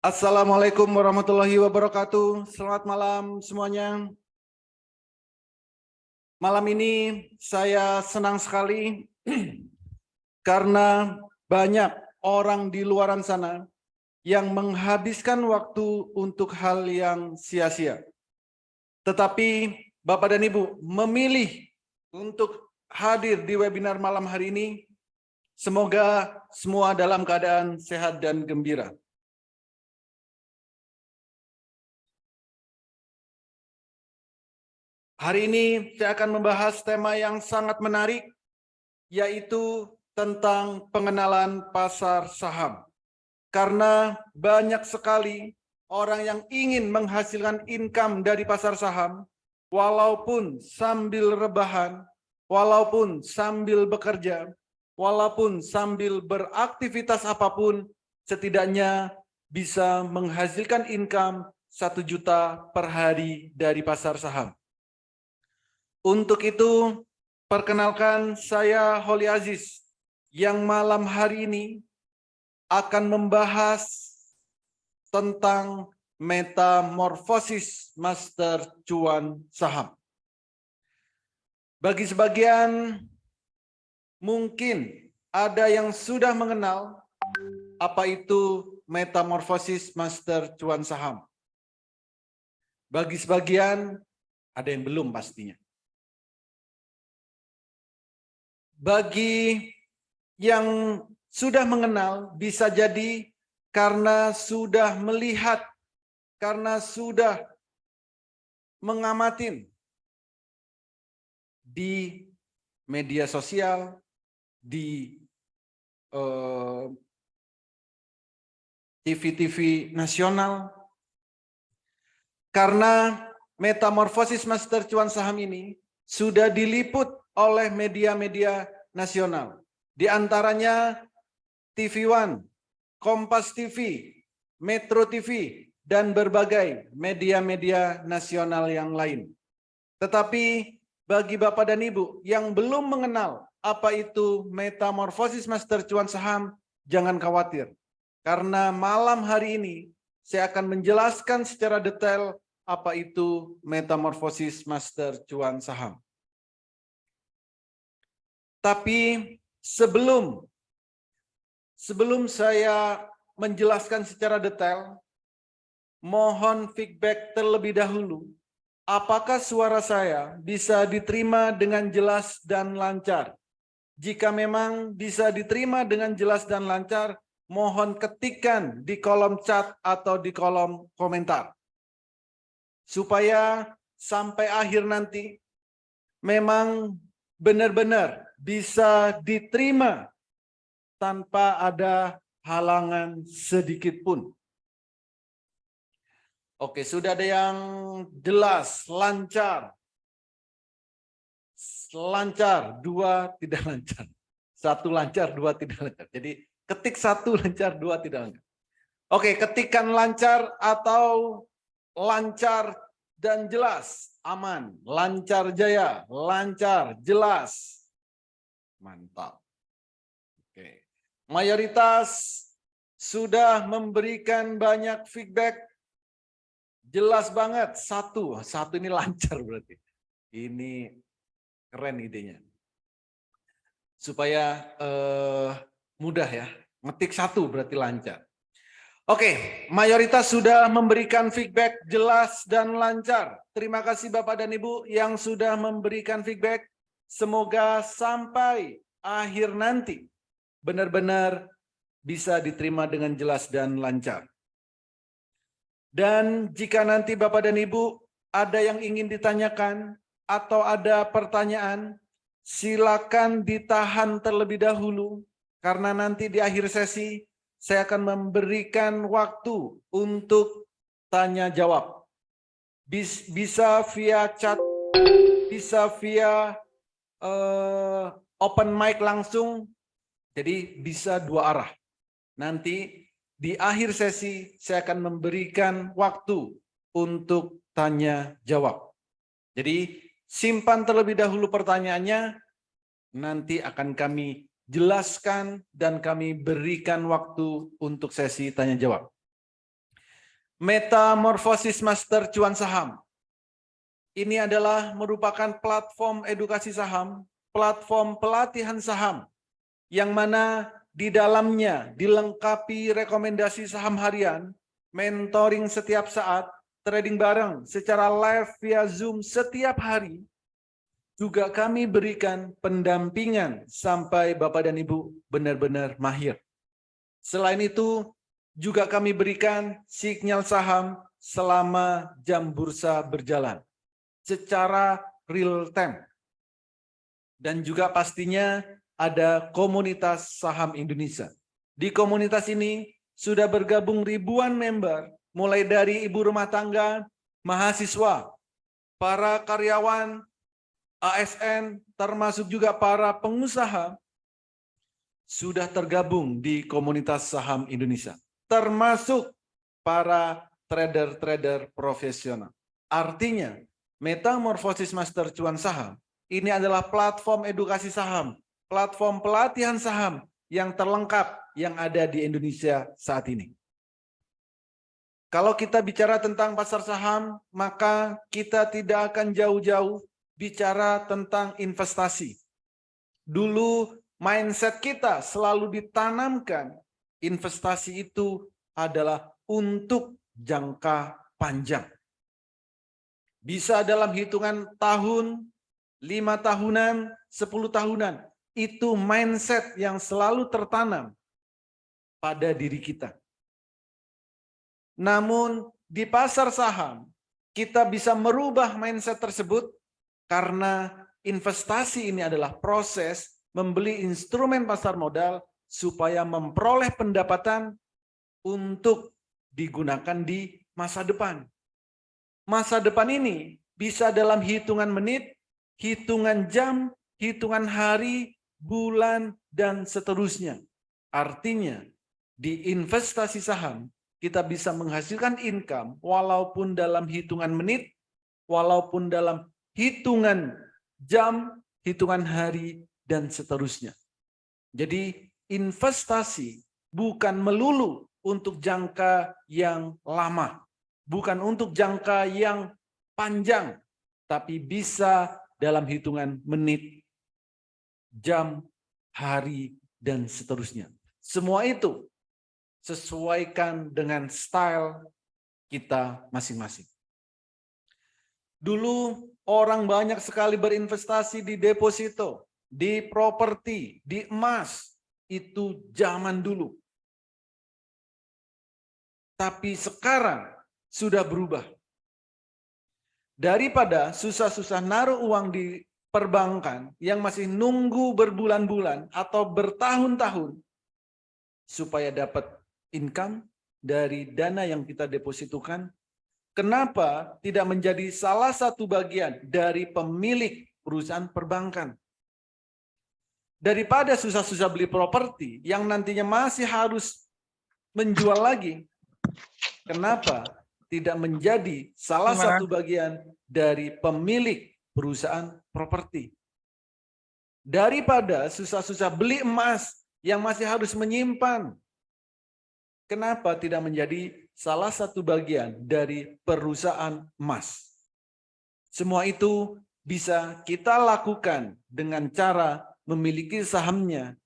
Assalamualaikum warahmatullahi wabarakatuh. Selamat malam semuanya. Malam ini saya senang sekali karena banyak orang di luar sana yang menghabiskan waktu untuk hal yang sia-sia. Tetapi Bapak dan Ibu memilih untuk hadir di webinar malam hari ini. Semoga semua dalam keadaan sehat dan gembira. Hari ini saya akan membahas tema yang sangat menarik, yaitu tentang pengenalan pasar saham. Karena banyak sekali orang yang ingin menghasilkan income dari pasar saham, walaupun sambil rebahan, walaupun sambil bekerja, walaupun sambil beraktivitas apapun, setidaknya bisa menghasilkan income 1 juta per hari dari pasar saham. Untuk itu, perkenalkan saya Holly Aziz yang malam hari ini akan membahas tentang metamorfosis master cuan saham. Bagi sebagian mungkin ada yang sudah mengenal apa itu metamorfosis master cuan saham. Bagi sebagian ada yang belum pastinya. Bagi yang sudah mengenal, bisa jadi karena sudah melihat, karena sudah mengamatin di media sosial, di TV-TV nasional. Karena metamorfosis master cuan saham ini sudah diliput oleh media-media nasional. Di antaranya TV One, Kompas TV, Metro TV, dan berbagai media-media nasional yang lain. Tetapi bagi Bapak dan Ibu yang belum mengenal apa itu metamorfosis master cuan saham, jangan khawatir. Karena malam hari ini saya akan menjelaskan secara detail apa itu metamorfosis master cuan saham. Tapi sebelum saya menjelaskan secara detail, mohon feedback terlebih dahulu. Apakah suara saya bisa diterima dengan jelas dan lancar? Jika memang bisa diterima dengan jelas dan lancar, mohon ketikkan di kolom chat atau di kolom komentar. Supaya sampai akhir nanti memang benar-benar bisa diterima tanpa ada halangan sedikit pun. Oke, sudah ada yang jelas, lancar. Lancar, 2 tidak lancar. 1 lancar, 2 tidak lancar. Jadi ketik 1 lancar, 2 tidak lancar. Oke, ketikkan lancar atau lancar dan jelas. Aman, lancar jaya, lancar, jelas. Mantap. Oke. Mayoritas sudah memberikan banyak feedback. Jelas banget. 1 ini lancar berarti. Ini keren idenya. Supaya mudah ya. Ngetik 1 berarti lancar. Oke, mayoritas sudah memberikan feedback jelas dan lancar. Terima kasih Bapak dan Ibu yang sudah memberikan feedback. Semoga sampai akhir nanti benar-benar bisa diterima dengan jelas dan lancar. Dan jika nanti Bapak dan Ibu ada yang ingin ditanyakan atau ada pertanyaan, silakan ditahan terlebih dahulu karena nanti di akhir sesi saya akan memberikan waktu untuk tanya jawab. Bisa via chat, bisa via open mic langsung, jadi bisa 2 arah. Nanti di akhir sesi saya akan memberikan waktu untuk tanya jawab. Jadi simpan terlebih dahulu pertanyaannya, nanti akan kami jelaskan dan kami berikan waktu untuk sesi tanya jawab. Metamorfosis Master Cuan Saham. Ini adalah merupakan platform edukasi saham, platform pelatihan saham, yang mana di dalamnya dilengkapi rekomendasi saham harian, mentoring setiap saat, trading bareng secara live via Zoom setiap hari. Juga kami berikan pendampingan sampai Bapak dan Ibu benar-benar mahir. Selain itu, juga kami berikan sinyal saham selama jam bursa berjalan secara real time. Dan juga pastinya ada komunitas saham Indonesia. Di komunitas ini sudah bergabung ribuan member, mulai dari ibu rumah tangga, mahasiswa, para karyawan, ASN, termasuk juga para pengusaha, sudah tergabung di komunitas saham Indonesia, termasuk para trader-trader profesional. Artinya, Metamorfosis Master Cuan Saham ini adalah platform edukasi saham, platform pelatihan saham yang terlengkap yang ada di Indonesia saat ini. Kalau kita bicara tentang pasar saham, maka kita tidak akan jauh-jauh bicara tentang investasi. Dulu mindset kita selalu ditanamkan, investasi itu adalah untuk jangka panjang. Bisa dalam hitungan tahun, 5 tahunan, 10 tahunan. Itu mindset yang selalu tertanam pada diri kita. Namun di pasar saham, kita bisa merubah mindset tersebut karena investasi ini adalah proses membeli instrumen pasar modal supaya memperoleh pendapatan untuk digunakan di masa depan. Masa depan ini bisa dalam hitungan menit, hitungan jam, hitungan hari, bulan, dan seterusnya. Artinya, di investasi saham, kita bisa menghasilkan income walaupun dalam hitungan menit, walaupun dalam hitungan jam, hitungan hari, dan seterusnya. Jadi investasi bukan melulu untuk jangka yang lama, bukan untuk jangka yang panjang, tapi bisa dalam hitungan menit, jam, hari, dan seterusnya. Semua itu sesuaikan dengan style kita masing-masing. Dulu orang banyak sekali berinvestasi di deposito, di properti, di emas. Itu zaman dulu. Tapi sekarang sudah berubah. Daripada susah-susah naruh uang di perbankan yang masih nunggu berbulan-bulan atau bertahun-tahun supaya dapat income dari dana yang kita depositokan, kenapa tidak menjadi salah satu bagian dari pemilik perusahaan perbankan? Daripada susah-susah beli properti yang nantinya masih harus menjual lagi, kenapa tidak menjadi salah satu bagian dari pemilik perusahaan properti? Daripada susah-susah beli emas yang masih harus menyimpan, kenapa tidak menjadi salah satu bagian dari perusahaan emas? Semua itu bisa kita lakukan dengan cara memiliki sahamnya,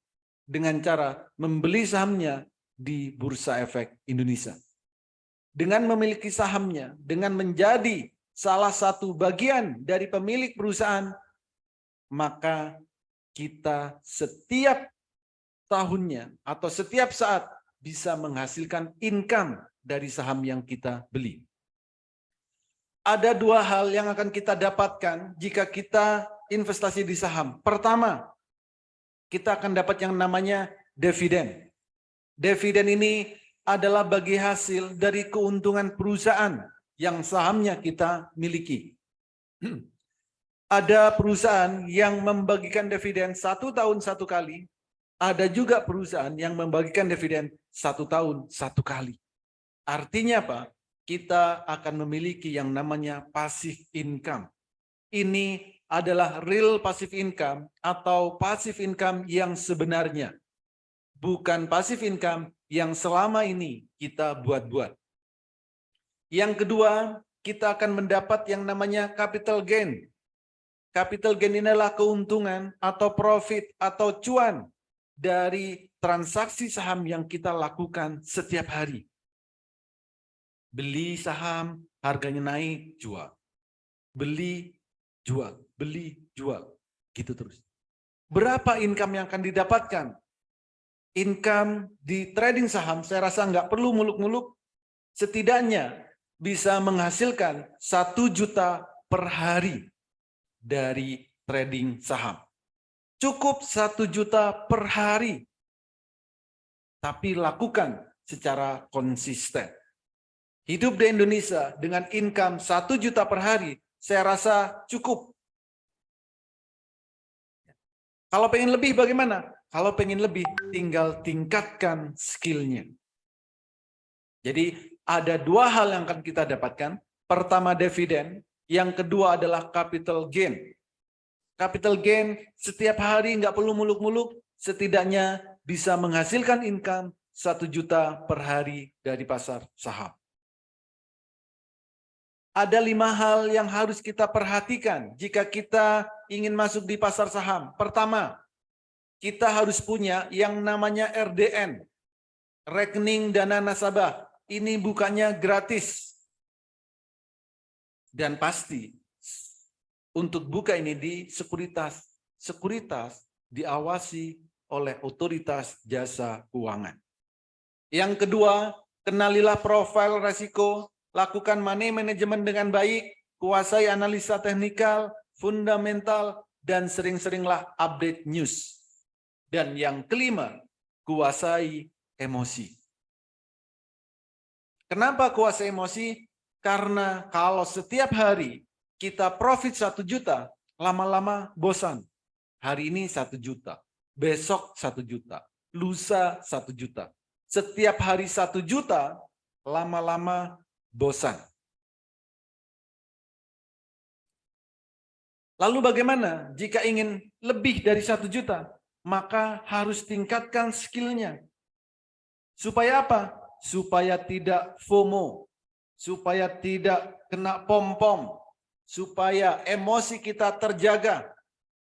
dengan cara membeli sahamnya di Bursa Efek Indonesia. Dengan memiliki sahamnya, dengan menjadi salah satu bagian dari pemilik perusahaan, maka kita setiap tahunnya atau setiap saat bisa menghasilkan income dari saham yang kita beli. Ada dua hal yang akan kita dapatkan jika kita investasi di saham. Pertama, kita akan dapat yang namanya dividen. Dividen ini adalah bagi hasil dari keuntungan perusahaan yang sahamnya kita miliki. Ada perusahaan yang membagikan dividen 1 tahun 1 kali. Ada juga perusahaan yang membagikan dividen 1 tahun 1 kali. Artinya apa? Kita akan memiliki yang namanya passive income. Ini adalah real passive income atau passive income yang sebenarnya. Bukan passive income yang selama ini kita buat-buat. Yang kedua, kita akan mendapat yang namanya capital gain. Capital gain ini adalah keuntungan atau profit atau cuan dari transaksi saham yang kita lakukan setiap hari. Beli saham, harganya naik, jual. Beli, jual. Beli, jual. Gitu terus. Berapa income yang akan didapatkan? Income di trading saham, saya rasa nggak perlu muluk-muluk. Setidaknya bisa menghasilkan 1 juta per hari dari trading saham. Cukup 1 juta per hari. Tapi lakukan secara konsisten. Hidup di Indonesia dengan income 1 juta per hari, saya rasa cukup. Kalau pengen lebih bagaimana? Kalau pengen lebih, tinggal tingkatkan skillnya. Jadi ada 2 hal yang akan kita dapatkan. Pertama dividen, yang kedua adalah capital gain. Capital gain setiap hari nggak perlu muluk-muluk, setidaknya bisa menghasilkan income 1 juta per hari dari pasar saham. Ada 5 hal yang harus kita perhatikan jika kita ingin masuk di pasar saham. Pertama, kita harus punya yang namanya RDN, rekening dana nasabah. Ini bukannya gratis. Dan pasti untuk buka ini di sekuritas. Sekuritas diawasi oleh otoritas jasa keuangan. Yang kedua, kenalilah profil resiko, lakukan money management dengan baik, kuasai analisa teknikal, fundamental, dan sering-seringlah update news. Dan yang kelima, kuasai emosi. Kenapa kuasai emosi? Karena kalau setiap hari kita profit 1 juta, lama-lama bosan. Hari ini 1 juta, besok 1 juta, lusa 1 juta. Setiap hari 1 juta, lama-lama bosan. Lalu bagaimana jika ingin lebih dari 1 juta? Maka harus tingkatkan skillnya. Supaya apa? Supaya tidak FOMO. Supaya tidak kena pom-pom. Supaya emosi kita terjaga.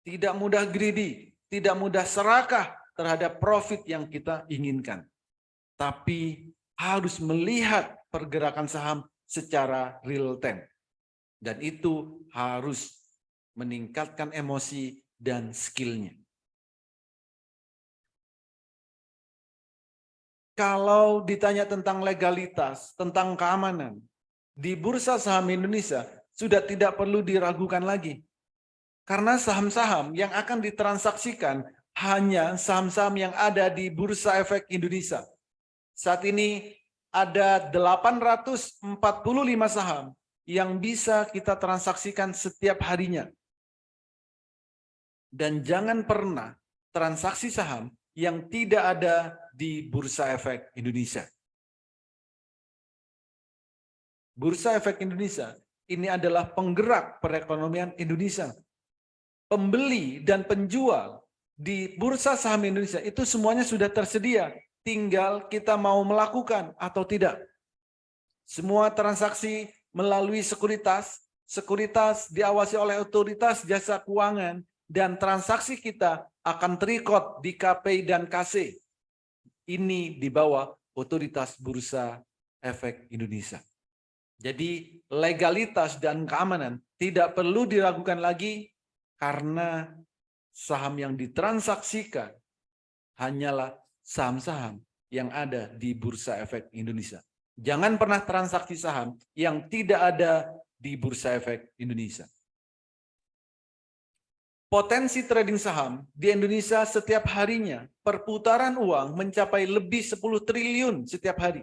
Tidak mudah greedy. Tidak mudah serakah terhadap profit yang kita inginkan. Tapi harus melihat pergerakan saham secara real time. Dan itu harus meningkatkan emosi dan skillnya. Kalau ditanya tentang legalitas, tentang keamanan, di Bursa Saham Indonesia sudah tidak perlu diragukan lagi. Karena saham-saham yang akan ditransaksikan hanya saham-saham yang ada di Bursa Efek Indonesia. Saat ini ada 845 saham yang bisa kita transaksikan setiap harinya. Dan jangan pernah transaksi saham yang tidak ada di Bursa Efek Indonesia. Bursa Efek Indonesia ini adalah penggerak perekonomian Indonesia. Pembeli dan penjual di Bursa Saham Indonesia itu semuanya sudah tersedia. Tinggal kita mau melakukan atau tidak. Semua transaksi melalui sekuritas. Sekuritas diawasi oleh otoritas jasa keuangan. Dan transaksi kita akan terikot di KPI dan KC. Ini di bawah otoritas Bursa Efek Indonesia. Jadi legalitas dan keamanan tidak perlu diragukan lagi karena saham yang ditransaksikan hanyalah saham-saham yang ada di Bursa Efek Indonesia. Jangan pernah transaksi saham yang tidak ada di Bursa Efek Indonesia. Potensi trading saham di Indonesia setiap harinya perputaran uang mencapai lebih 10 triliun setiap hari.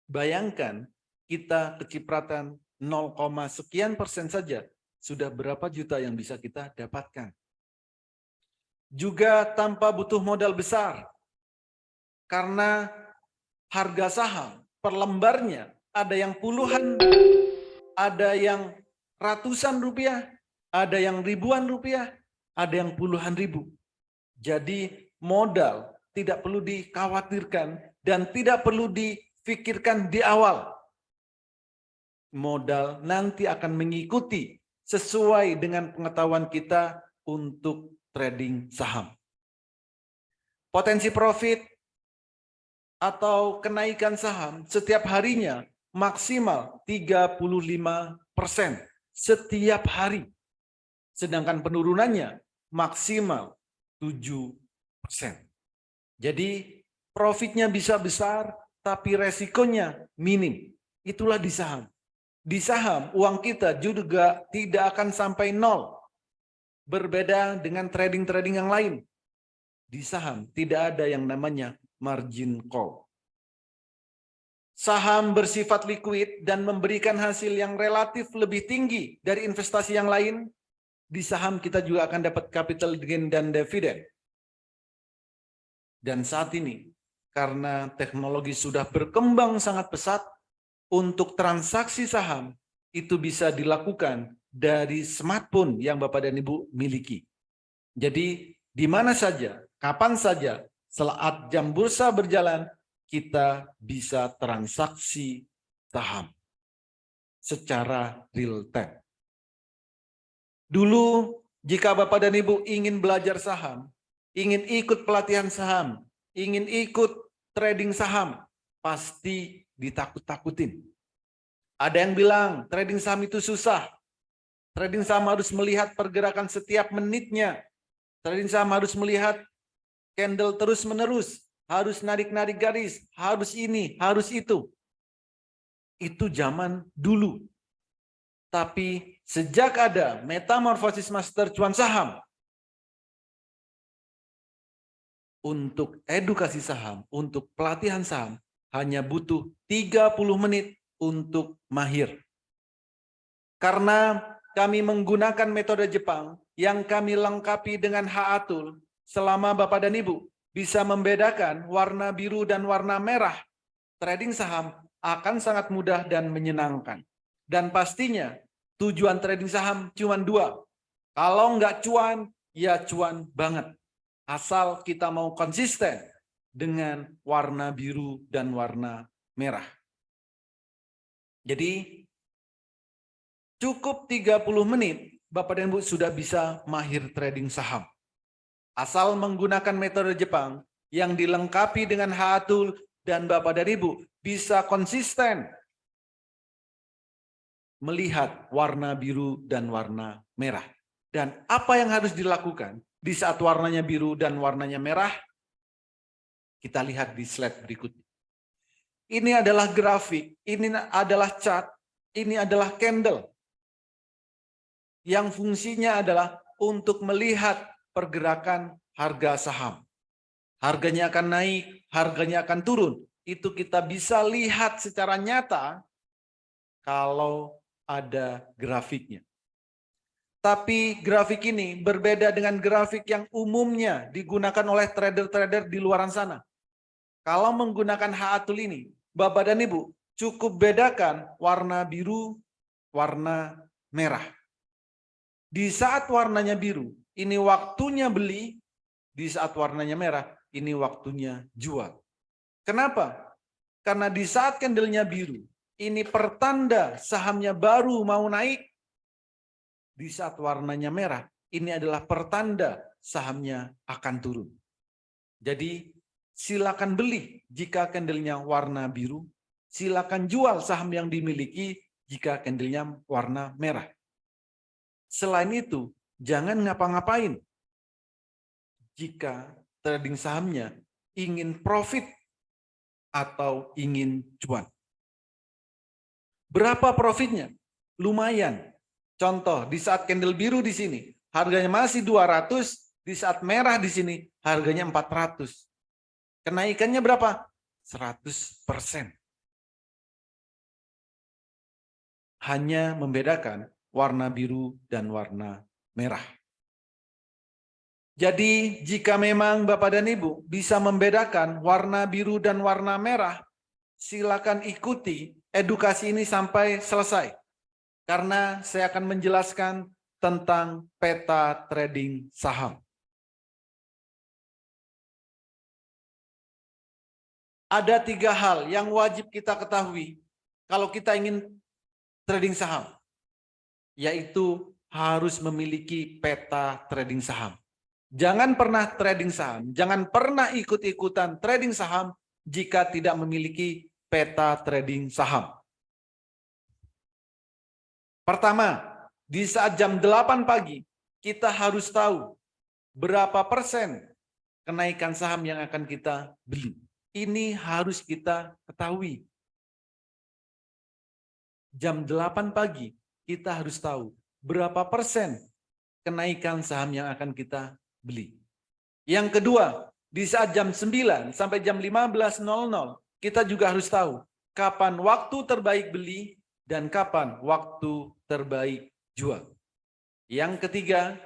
Bayangkan kita kecipratan 0, sekian persen saja sudah berapa juta yang bisa kita dapatkan. Juga tanpa butuh modal besar. Karena harga saham per lembarnya ada yang puluhan, ada yang ratusan rupiah, ada yang ribuan rupiah, ada yang puluhan ribu. Jadi modal tidak perlu dikhawatirkan dan tidak perlu pikirkan di awal. Modal nanti akan mengikuti sesuai dengan pengetahuan kita untuk trading saham. Potensi profit atau kenaikan saham setiap harinya maksimal 35% setiap hari. Sedangkan penurunannya maksimal 7%. Jadi profitnya bisa besar, tapi resikonya minim. Itulah di saham. Di saham, uang kita juga tidak akan sampai nol. Berbeda dengan trading-trading yang lain. Di saham tidak ada yang namanya margin call. Saham bersifat liquid dan memberikan hasil yang relatif lebih tinggi dari investasi yang lain. Di saham kita juga akan dapat capital gain dan dividen. Dan saat ini, karena teknologi sudah berkembang sangat pesat, untuk transaksi saham itu bisa dilakukan dari smartphone yang Bapak dan Ibu miliki. Jadi di mana saja, kapan saja, saat jam bursa berjalan, kita bisa transaksi saham secara real time. Dulu jika Bapak dan Ibu ingin belajar saham, ingin ikut pelatihan saham, ingin ikut trading saham, pasti ditakut-takutin. Ada yang bilang trading saham itu susah. Trading saham harus melihat pergerakan setiap menitnya. Trading saham harus melihat candle terus-menerus. Harus narik-narik garis. Harus ini, harus itu. Itu zaman dulu. Tapi sejak ada Metamorphosis Master Cuan Saham, untuk edukasi saham, untuk pelatihan saham, hanya butuh 30 menit untuk mahir. Karena kami menggunakan metode Jepang yang kami lengkapi dengan Haatul, selama Bapak dan Ibu bisa membedakan warna biru dan warna merah, trading saham akan sangat mudah dan menyenangkan. Dan pastinya tujuan trading saham cuma dua. Kalau nggak cuan, ya cuan banget. Asal kita mau konsisten dengan warna biru dan warna merah. Jadi cukup 30 menit Bapak dan Ibu sudah bisa mahir trading saham. Asal menggunakan metode Jepang yang dilengkapi dengan Haatul dan Bapak dan Ibu bisa konsisten melihat warna biru dan warna merah. Dan apa yang harus dilakukan di saat warnanya biru dan warnanya merah? Kita lihat di slide berikutnya. Ini adalah grafik, ini adalah chart, ini adalah candle. Yang fungsinya adalah untuk melihat pergerakan harga saham. Harganya akan naik, harganya akan turun. Itu kita bisa lihat secara nyata kalau ada grafiknya. Tapi grafik ini berbeda dengan grafik yang umumnya digunakan oleh trader-trader di luar sana. Kalau menggunakan Haatul ini, Bapak dan Ibu cukup bedakan warna biru, warna merah. Di saat warnanya biru, ini waktunya beli. Di saat warnanya merah, ini waktunya jual. Kenapa? Karena di saat candlenya biru, ini pertanda sahamnya baru mau naik. Di saat warnanya merah, ini adalah pertanda sahamnya akan turun. Jadi silakan beli jika candlenya warna biru, silakan jual saham yang dimiliki jika candlenya warna merah. Selain itu, jangan ngapa-ngapain jika trading sahamnya ingin profit atau ingin cuan. Berapa profitnya? Lumayan. Contoh, di saat candle biru di sini, harganya masih 200, di saat merah di sini, harganya 400. Kenaikannya berapa? 100%. Hanya membedakan warna biru dan warna merah. Jadi, jika memang Bapak dan Ibu bisa membedakan warna biru dan warna merah, silakan ikuti edukasi ini sampai selesai. Karena saya akan menjelaskan tentang peta trading saham. Ada 3 hal yang wajib kita ketahui kalau kita ingin trading saham, yaitu harus memiliki peta trading saham. Jangan pernah trading saham, jangan pernah ikut-ikutan trading saham jika tidak memiliki peta trading saham. Pertama, di saat jam 8 pagi, kita harus tahu berapa persen kenaikan saham yang akan kita beli. Ini harus kita ketahui. Jam 8 pagi, kita harus tahu berapa persen kenaikan saham yang akan kita beli. Yang kedua, di saat jam 9 sampai jam 15.00, kita juga harus tahu kapan waktu terbaik beli dan kapan waktu terbaik jual. Yang ketiga,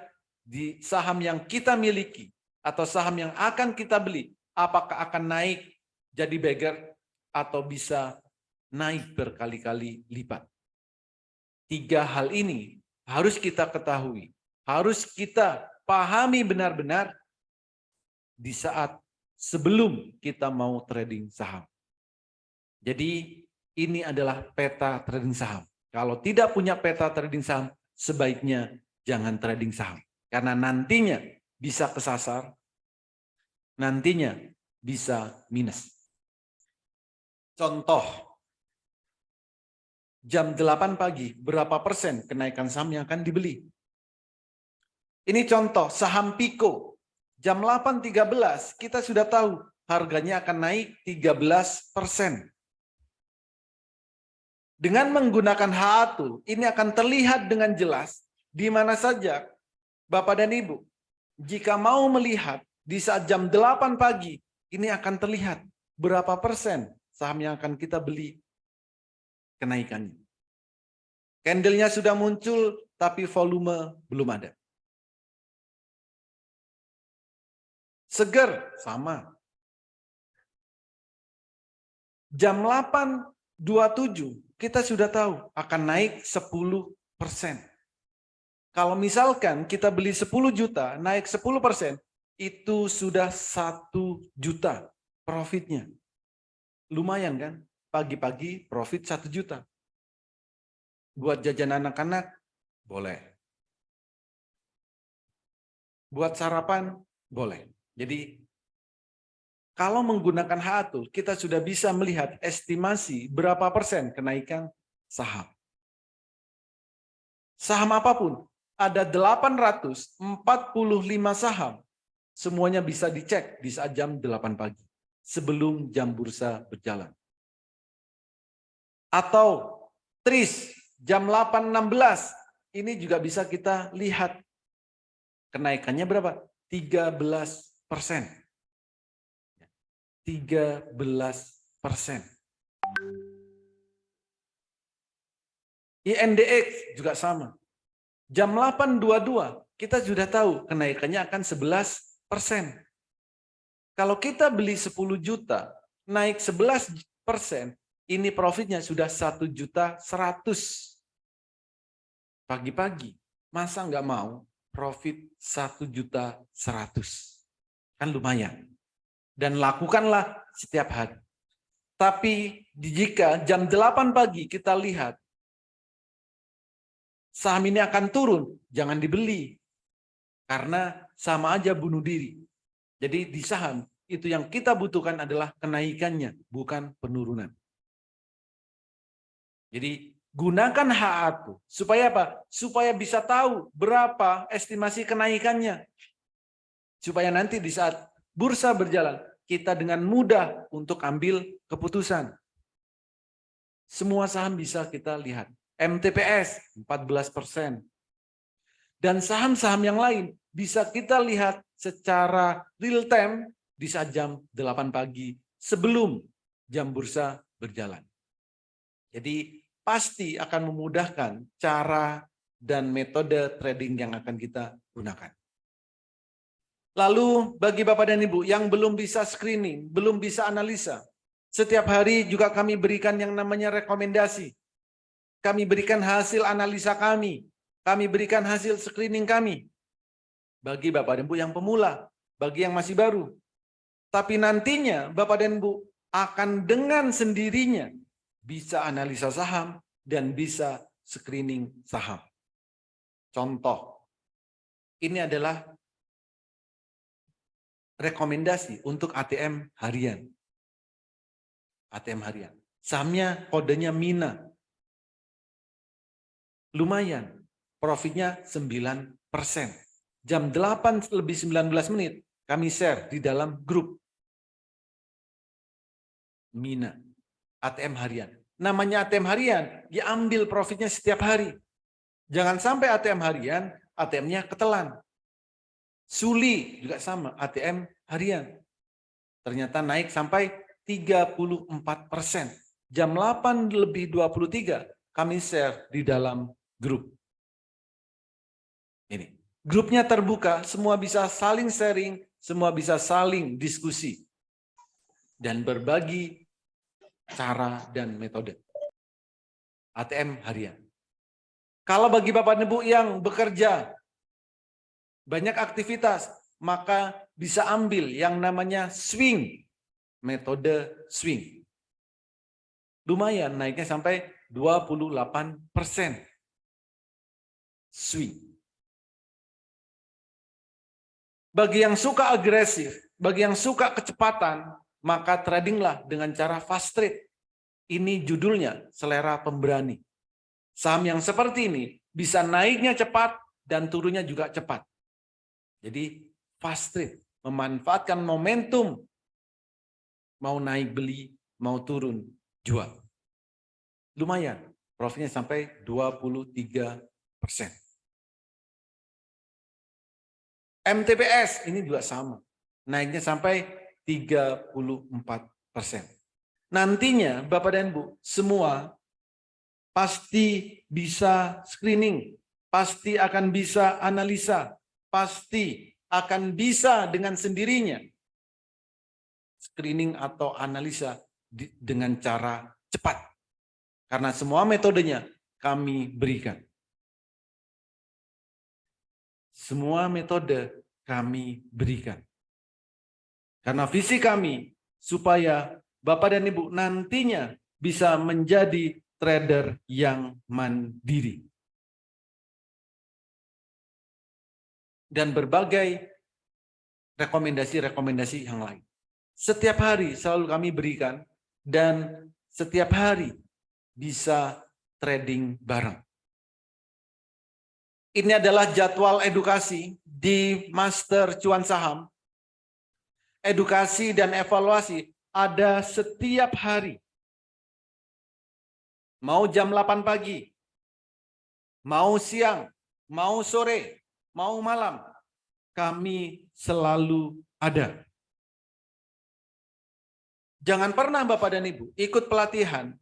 di saham yang kita miliki atau saham yang akan kita beli, apakah akan naik jadi beggar atau bisa naik berkali-kali lipat. 3 hal ini harus kita ketahui, harus kita pahami benar-benar di saat sebelum kita mau trading saham. Jadi ini adalah peta trading saham. Kalau tidak punya peta trading saham, sebaiknya jangan trading saham. Karena nantinya bisa kesasar, nantinya bisa minus. Contoh, jam 8 pagi, berapa persen kenaikan saham yang akan dibeli? Ini contoh, saham Pico. Jam 8.13, kita sudah tahu harganya akan naik 13%. Dengan menggunakan HA2, ini akan terlihat dengan jelas di mana saja, Bapak dan Ibu. Jika mau melihat di saat jam 8 pagi, ini akan terlihat berapa persen saham yang akan kita beli kenaikannya. Candle-nya sudah muncul, tapi volume belum ada. Seger, sama. Jam 8.27, kita sudah tahu akan naik 10%. Kalau misalkan kita beli 10 juta, naik 10%, itu sudah 1 juta profitnya. Lumayan kan? Pagi-pagi profit 1 juta. Buat jajan anak-anak, boleh. Buat sarapan, boleh. Jadi, kalau menggunakan HA2, kita sudah bisa melihat estimasi berapa persen kenaikan saham. Saham apapun, ada 845 saham. Semuanya bisa dicek di saat jam 8 pagi. Sebelum jam bursa berjalan. Atau TRIS jam 8.16, ini juga bisa kita lihat kenaikannya berapa? 13%. 13%. INDX juga sama. Jam 8.22, kita sudah tahu kenaikannya akan 11%. Kalau kita beli 10 juta, naik 11%, ini profitnya sudah 1.100.000. Pagi-pagi, masa nggak mau profit 1.100.000? Kan lumayan. Dan lakukanlah setiap hari. Tapi jika jam 8 pagi kita lihat, saham ini akan turun, jangan dibeli. Karena sama aja bunuh diri. Jadi di saham, itu yang kita butuhkan adalah kenaikannya, bukan penurunan. Jadi gunakan HA2. Supaya apa? Supaya bisa tahu berapa estimasi kenaikannya. Supaya nanti di saat bursa berjalan, kita dengan mudah untuk ambil keputusan. Semua saham bisa kita lihat. MTPS 14%. Dan saham-saham yang lain bisa kita lihat secara real time di saat jam 8 pagi sebelum jam bursa berjalan. Jadi pasti akan memudahkan cara dan metode trading yang akan kita gunakan. Lalu bagi Bapak dan Ibu yang belum bisa screening, belum bisa analisa, setiap hari juga kami berikan yang namanya rekomendasi. Kami berikan hasil analisa kami berikan hasil screening kami. Bagi Bapak dan Ibu yang pemula, bagi yang masih baru. Tapi nantinya Bapak dan Ibu akan dengan sendirinya bisa analisa saham dan bisa screening saham. Contoh, ini adalah rekomendasi untuk ATM harian. ATM harian. Sahamnya kodenya MINA. Lumayan. Profitnya 9%. Jam 8:19 kami share di dalam grup MINA. ATM harian. Namanya ATM harian, diambil profitnya setiap hari. Jangan sampai ATM harian, ATM-nya ketelan. Suli juga sama, ATM harian. Ternyata naik sampai 34%. Jam 8:23 kami share di dalam grup. Ini. Grupnya terbuka, semua bisa saling sharing, semua bisa saling diskusi. Dan berbagi cara dan metode. ATM harian. Kalau bagi Bapak dan Ibu yang bekerja, banyak aktivitas, maka bisa ambil yang namanya swing. Metode swing. Lumayan, naiknya sampai 28%. Swing. Bagi yang suka agresif, bagi yang suka kecepatan, maka tradinglah dengan cara fast trade. Ini judulnya selera pemberani. Saham yang seperti ini bisa naiknya cepat dan turunnya juga cepat. Jadi fast trade, memanfaatkan momentum, mau naik beli, mau turun jual. Lumayan, profitnya sampai 23%. MTPS ini juga sama, naiknya sampai 34%. Nantinya Bapak dan Ibu semua pasti bisa screening, pasti akan bisa analisa, pasti akan bisa dengan sendirinya screening atau analisa dengan cara cepat. Karena semua metodenya kami berikan. Semua metode kami berikan. Karena visi kami supaya Bapak dan Ibu nantinya bisa menjadi trader yang mandiri. Dan berbagai rekomendasi-rekomendasi yang lain. Setiap hari selalu kami berikan dan setiap hari bisa trading bareng. Ini adalah jadwal edukasi di Master Cuan Saham. Edukasi dan evaluasi ada setiap hari. Mau jam 8 pagi, mau siang, mau sore, mau malam, kami selalu ada. Jangan pernah Bapak dan Ibu ikut pelatihan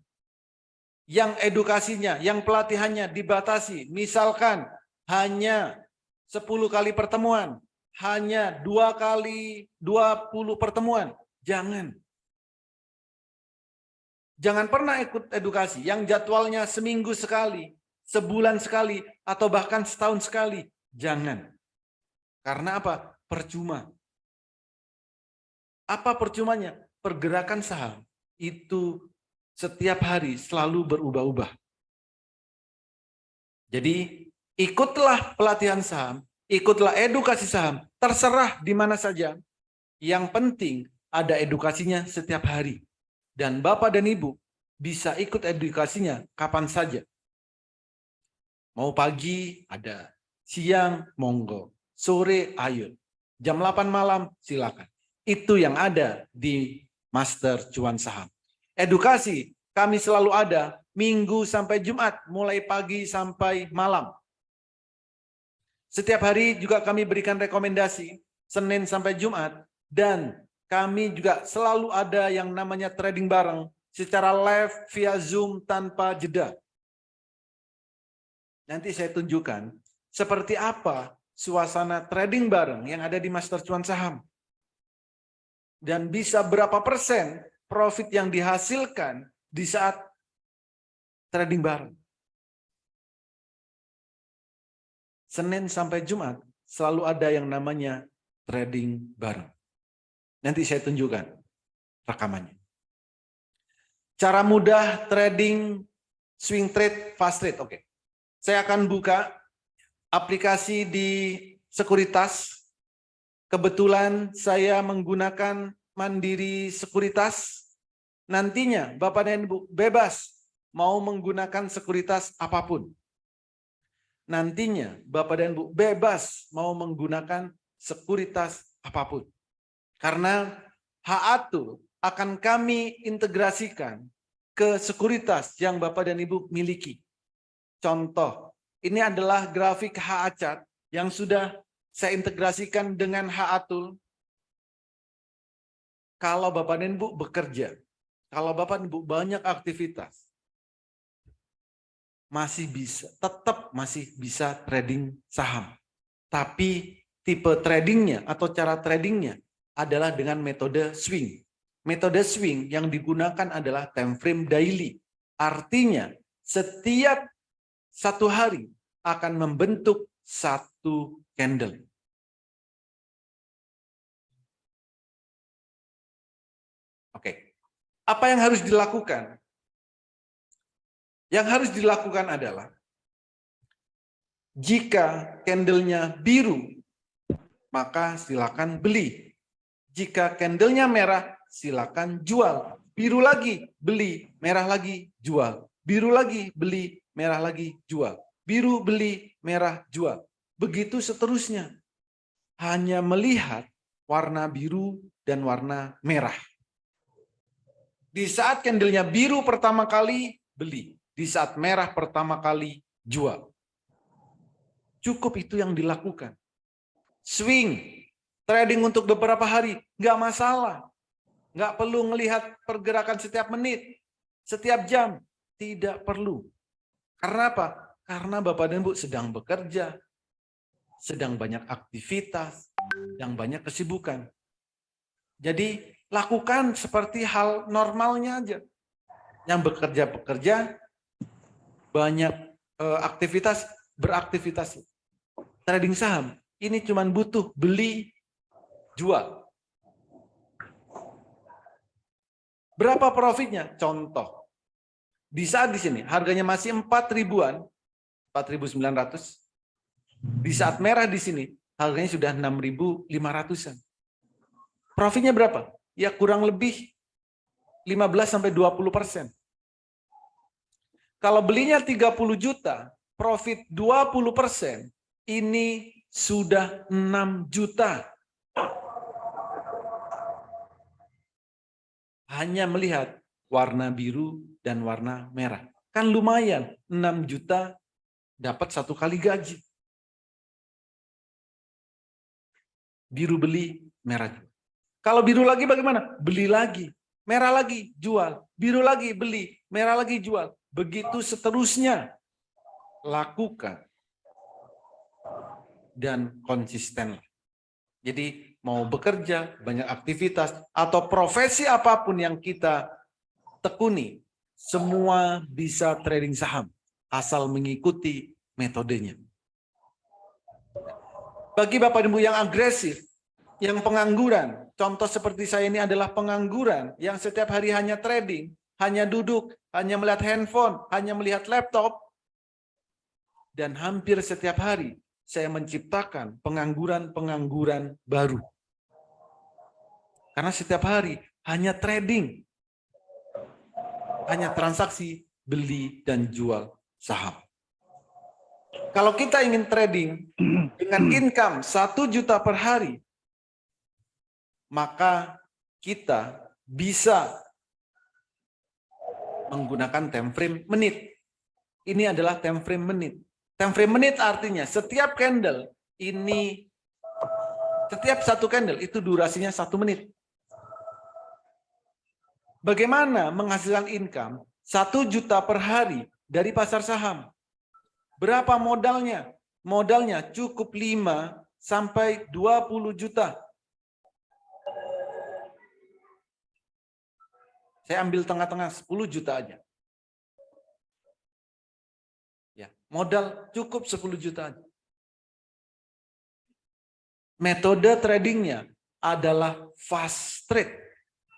yang edukasinya, yang pelatihannya dibatasi. Misalkan hanya 10 kali pertemuan, hanya 2 kali 20 pertemuan. Jangan. Jangan pernah ikut edukasi yang jadwalnya seminggu sekali, sebulan sekali, atau bahkan setahun sekali. Jangan. Karena apa? Percuma. Apa percumanya? Pergerakan saham itu setiap hari selalu berubah-ubah. Jadi ikutlah pelatihan saham, ikutlah edukasi saham, terserah di mana saja. Yang penting ada edukasinya setiap hari. Dan Bapak dan Ibu bisa ikut edukasinya kapan saja. Mau pagi ada, siang monggo, sore ayo, jam 8 malam silakan. Itu yang ada di Master Cuan Saham. Edukasi kami selalu ada Minggu sampai Jumat, mulai pagi sampai malam. Setiap hari juga kami berikan rekomendasi, Senin sampai Jumat, dan kami juga selalu ada yang namanya trading bareng secara live via Zoom tanpa jeda. Nanti saya tunjukkan seperti apa suasana trading bareng yang ada di Master Cuan Saham. Dan bisa berapa persen profit yang dihasilkan di saat trading bareng. Senin sampai Jumat selalu ada yang namanya trading bareng. Nanti saya tunjukkan rekamannya. Cara mudah trading swing trade, fast trade. Oke. Saya akan buka aplikasi di Sekuritas. Kebetulan saya menggunakan Mandiri Sekuritas. Nantinya Bapak dan Ibu bebas mau menggunakan sekuritas apapun. Nantinya Bapak dan Ibu bebas mau menggunakan sekuritas apapun. Karena HATU akan kami integrasikan ke sekuritas yang Bapak dan Ibu miliki. Contoh, ini adalah grafik HACAT yang sudah saya integrasikan dengan HATU. Kalau Bapak dan Ibu bekerja, kalau Bapak dan Ibu banyak aktivitas, tetap masih bisa trading saham. Tapi tipe tradingnya atau cara tradingnya adalah dengan metode swing. Metode swing yang digunakan adalah time frame daily. Artinya setiap satu hari akan membentuk satu candle. Oke. Apa yang harus dilakukan? Yang harus dilakukan adalah jika candlenya biru, maka silakan beli. Jika candlenya merah, silakan jual. Biru lagi, beli. Merah lagi, jual. Biru lagi, beli. Merah lagi, jual. Biru, beli. Merah, jual. Begitu seterusnya. Hanya melihat warna biru dan warna merah. Di saat candlenya biru pertama kali, beli. Di saat merah pertama kali, jual. Cukup itu yang dilakukan. Swing, trading untuk beberapa hari, nggak masalah. Nggak perlu melihat pergerakan setiap menit, setiap jam. Tidak perlu. Karena apa? Karena Bapak dan Ibu sedang bekerja, sedang banyak aktivitas, sedang banyak kesibukan. Jadi lakukan seperti hal normalnya aja. Yang bekerja, banyak aktivitas, beraktivitas. Trading saham, ini cuma butuh beli, jual. Berapa profitnya? Contoh. Di saat di sini harganya masih 4.000-an, 4.900. Di saat merah di sini harganya sudah 6.500-an. Profitnya berapa? Ya kurang lebih 15-20%. Kalau belinya 30 juta, profit 20%, ini sudah 6 juta. Hanya melihat warna biru dan warna merah. Kan lumayan, 6 juta dapat 1 kali gaji. Biru beli, merah jual. Kalau biru lagi bagaimana? Beli lagi. Merah lagi, jual. Biru lagi, beli. Merah lagi, jual. Begitu seterusnya. Lakukan. Dan konsisten. Jadi mau bekerja, banyak aktivitas, atau profesi apapun yang kita tekuni, semua bisa trading saham. Asal mengikuti metodenya. Bagi Bapak Ibu yang agresif, yang pengangguran, contoh seperti saya ini adalah pengangguran, yang setiap hari hanya trading, hanya duduk, hanya melihat handphone, hanya melihat laptop, dan hampir setiap hari saya menciptakan pengangguran-pengangguran baru. Karena setiap hari hanya trading, hanya transaksi beli dan jual saham. Kalau kita ingin trading dengan income 1 juta per hari, maka kita bisa menggunakan time frame menit. Ini adalah time frame menit. Time frame menit artinya setiap candle ini, setiap satu candle itu durasinya 1 menit. Bagaimana menghasilkan income 1 juta per hari dari pasar saham? Berapa modalnya? Modalnya cukup 5 sampai 20 juta. Saya ambil tengah-tengah 10 juta aja. Ya, modal cukup 10 juta aja. Metode tradingnya adalah fast trade,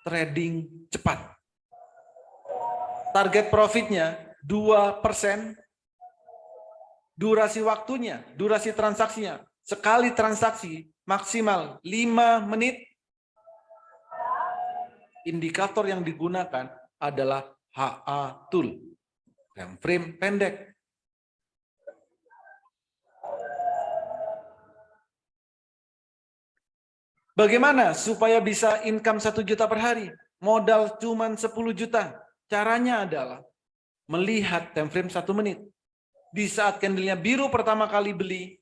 trading cepat. target profitnya 2%, durasi waktunya, durasi transaksinya, sekali transaksi maksimal 5 menit, indikator yang digunakan adalah HA tool, yang frame pendek. Bagaimana supaya bisa income 1 juta per hari? Modal cuma 10 juta. Caranya adalah melihat time frame 1 menit. Di saat candlenya biru pertama kali beli,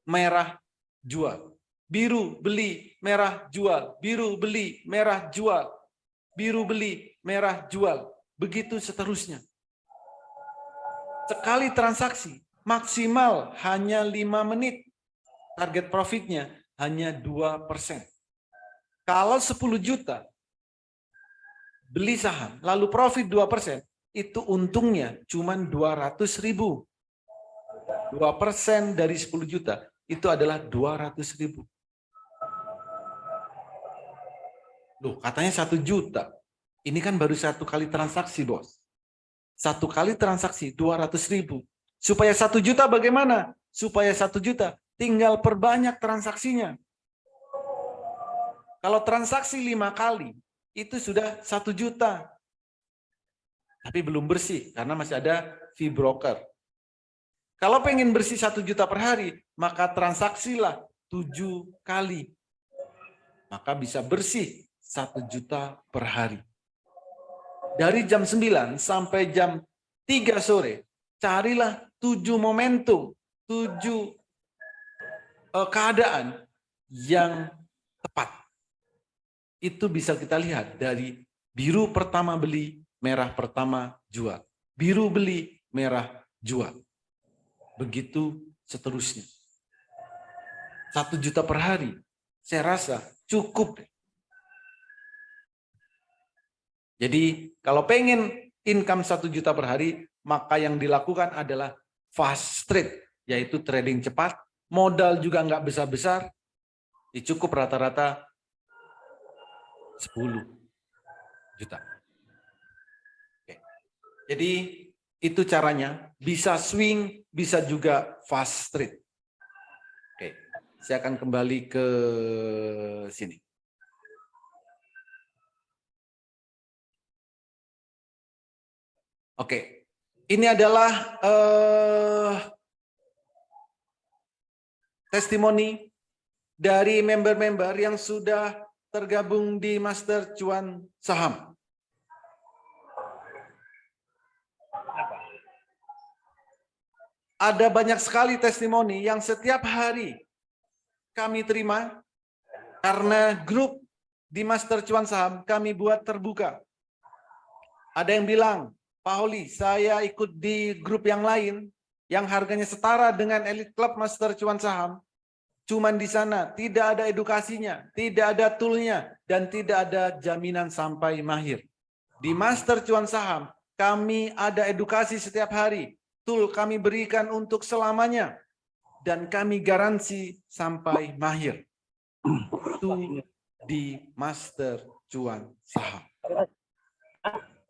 merah jual. Biru beli, merah jual. Biru beli, merah jual. Biru beli, merah jual. Begitu seterusnya. Sekali transaksi maksimal hanya 5 menit. Target profitnya hanya 2%. Kalau 10 juta beli saham, lalu profit 2%, itu untungnya cuma 200.000. 2% dari 10 juta itu adalah 200.000. Loh, katanya 1 juta. Ini kan baru 1 kali transaksi, bos. 1 kali transaksi 200.000. Supaya 1 juta bagaimana? Supaya 1 juta tinggal perbanyak transaksinya. Kalau transaksi 5 kali, itu sudah 1 juta. Tapi belum bersih, karena masih ada fee broker. Kalau pengen bersih 1 juta per hari, maka transaksilah 7 kali. Maka bisa bersih 1 juta per hari. Dari jam 9 sampai jam 3 sore, carilah 7 momentum, 7 keadaan yang tepat. Itu bisa kita lihat dari biru pertama beli, merah pertama jual. Biru beli, merah jual. Begitu seterusnya. 1 juta per hari, saya rasa cukup. Jadi kalau pengen income 1 juta per hari, maka yang dilakukan adalah fast trade, yaitu trading cepat, modal juga nggak besar-besar, cukup rata-rata 10 juta. Oke. Jadi itu caranya, bisa swing, bisa juga fast trade. Oke, saya akan kembali ke sini. Oke, ini adalah testimoni dari member-member yang sudah tergabung di Master Cuan Saham. Ada banyak sekali testimoni yang setiap hari kami terima karena grup di Master Cuan Saham kami buat terbuka. Ada yang bilang, Pak Holi, saya ikut di grup yang lain yang harganya setara dengan Elite Club Master Cuan Saham. Cuman di sana tidak ada edukasinya, tidak ada toolnya, dan tidak ada jaminan sampai mahir. Di Master Cuan Saham, kami ada edukasi setiap hari. Tool kami berikan untuk selamanya. Dan kami garansi sampai mahir. Itu di Master Cuan Saham.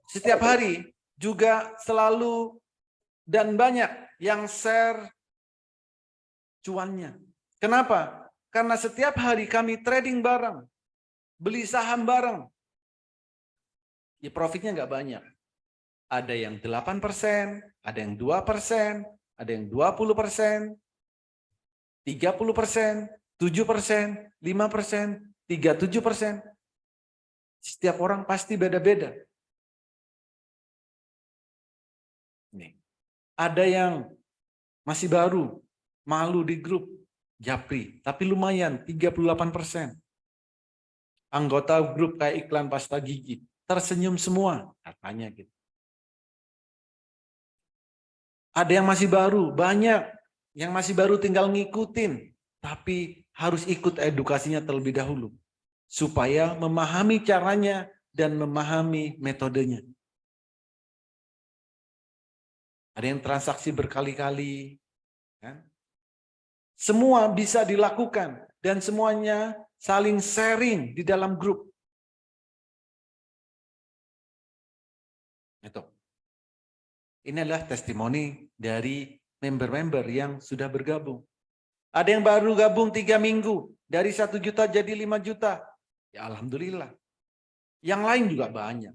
Setiap hari juga selalu dan banyak yang share cuannya. Kenapa? Karena setiap hari kami trading bareng, beli saham bareng. Ya profitnya nggak banyak. Ada yang 8%, ada yang 2%, ada yang 20%, 30%, 7%, 5%, 37%. Setiap orang pasti beda-beda. Nih, ada yang masih baru, malu di grup, japri, tapi lumayan 38%. Anggota grup kayak iklan pasta gigi, tersenyum semua, katanya gitu. Ada yang masih baru, banyak yang masih baru tinggal ngikutin, tapi harus ikut edukasinya terlebih dahulu supaya memahami caranya dan memahami metodenya. Ada yang transaksi berkali-kali, kan? Semua bisa dilakukan dan semuanya saling sharing di dalam grup. Itu. Ini adalah testimoni dari member-member yang sudah bergabung. Ada yang baru gabung 3 minggu, dari 1 juta jadi 5 juta. Ya alhamdulillah. Yang lain juga banyak.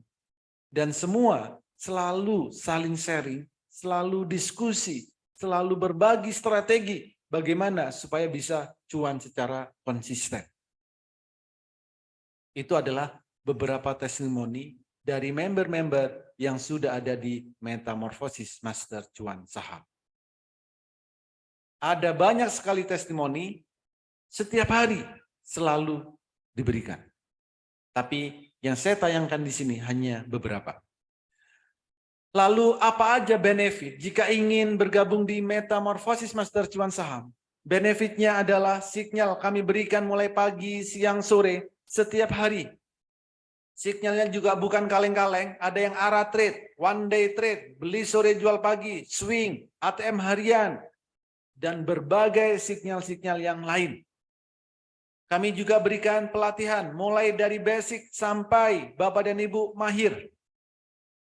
Dan semua selalu saling sharing, selalu diskusi, selalu berbagi strategi bagaimana supaya bisa cuan secara konsisten. Itu adalah beberapa testimoni dari member-member yang sudah ada di Metamorfosis Master Cuan Saham. Ada banyak sekali testimoni, setiap hari selalu diberikan. Tapi yang saya tayangkan di sini hanya beberapa. Lalu apa aja benefit jika ingin bergabung di Metamorfosis Master Cuan Saham? Benefitnya adalah sinyal kami berikan mulai pagi, siang, sore, setiap hari. Sinyalnya juga bukan kaleng-kaleng, ada yang arah trade, one day trade, beli sore jual pagi, swing, ATM harian, dan berbagai sinyal-sinyal yang lain. Kami juga berikan pelatihan mulai dari basic sampai Bapak dan Ibu mahir.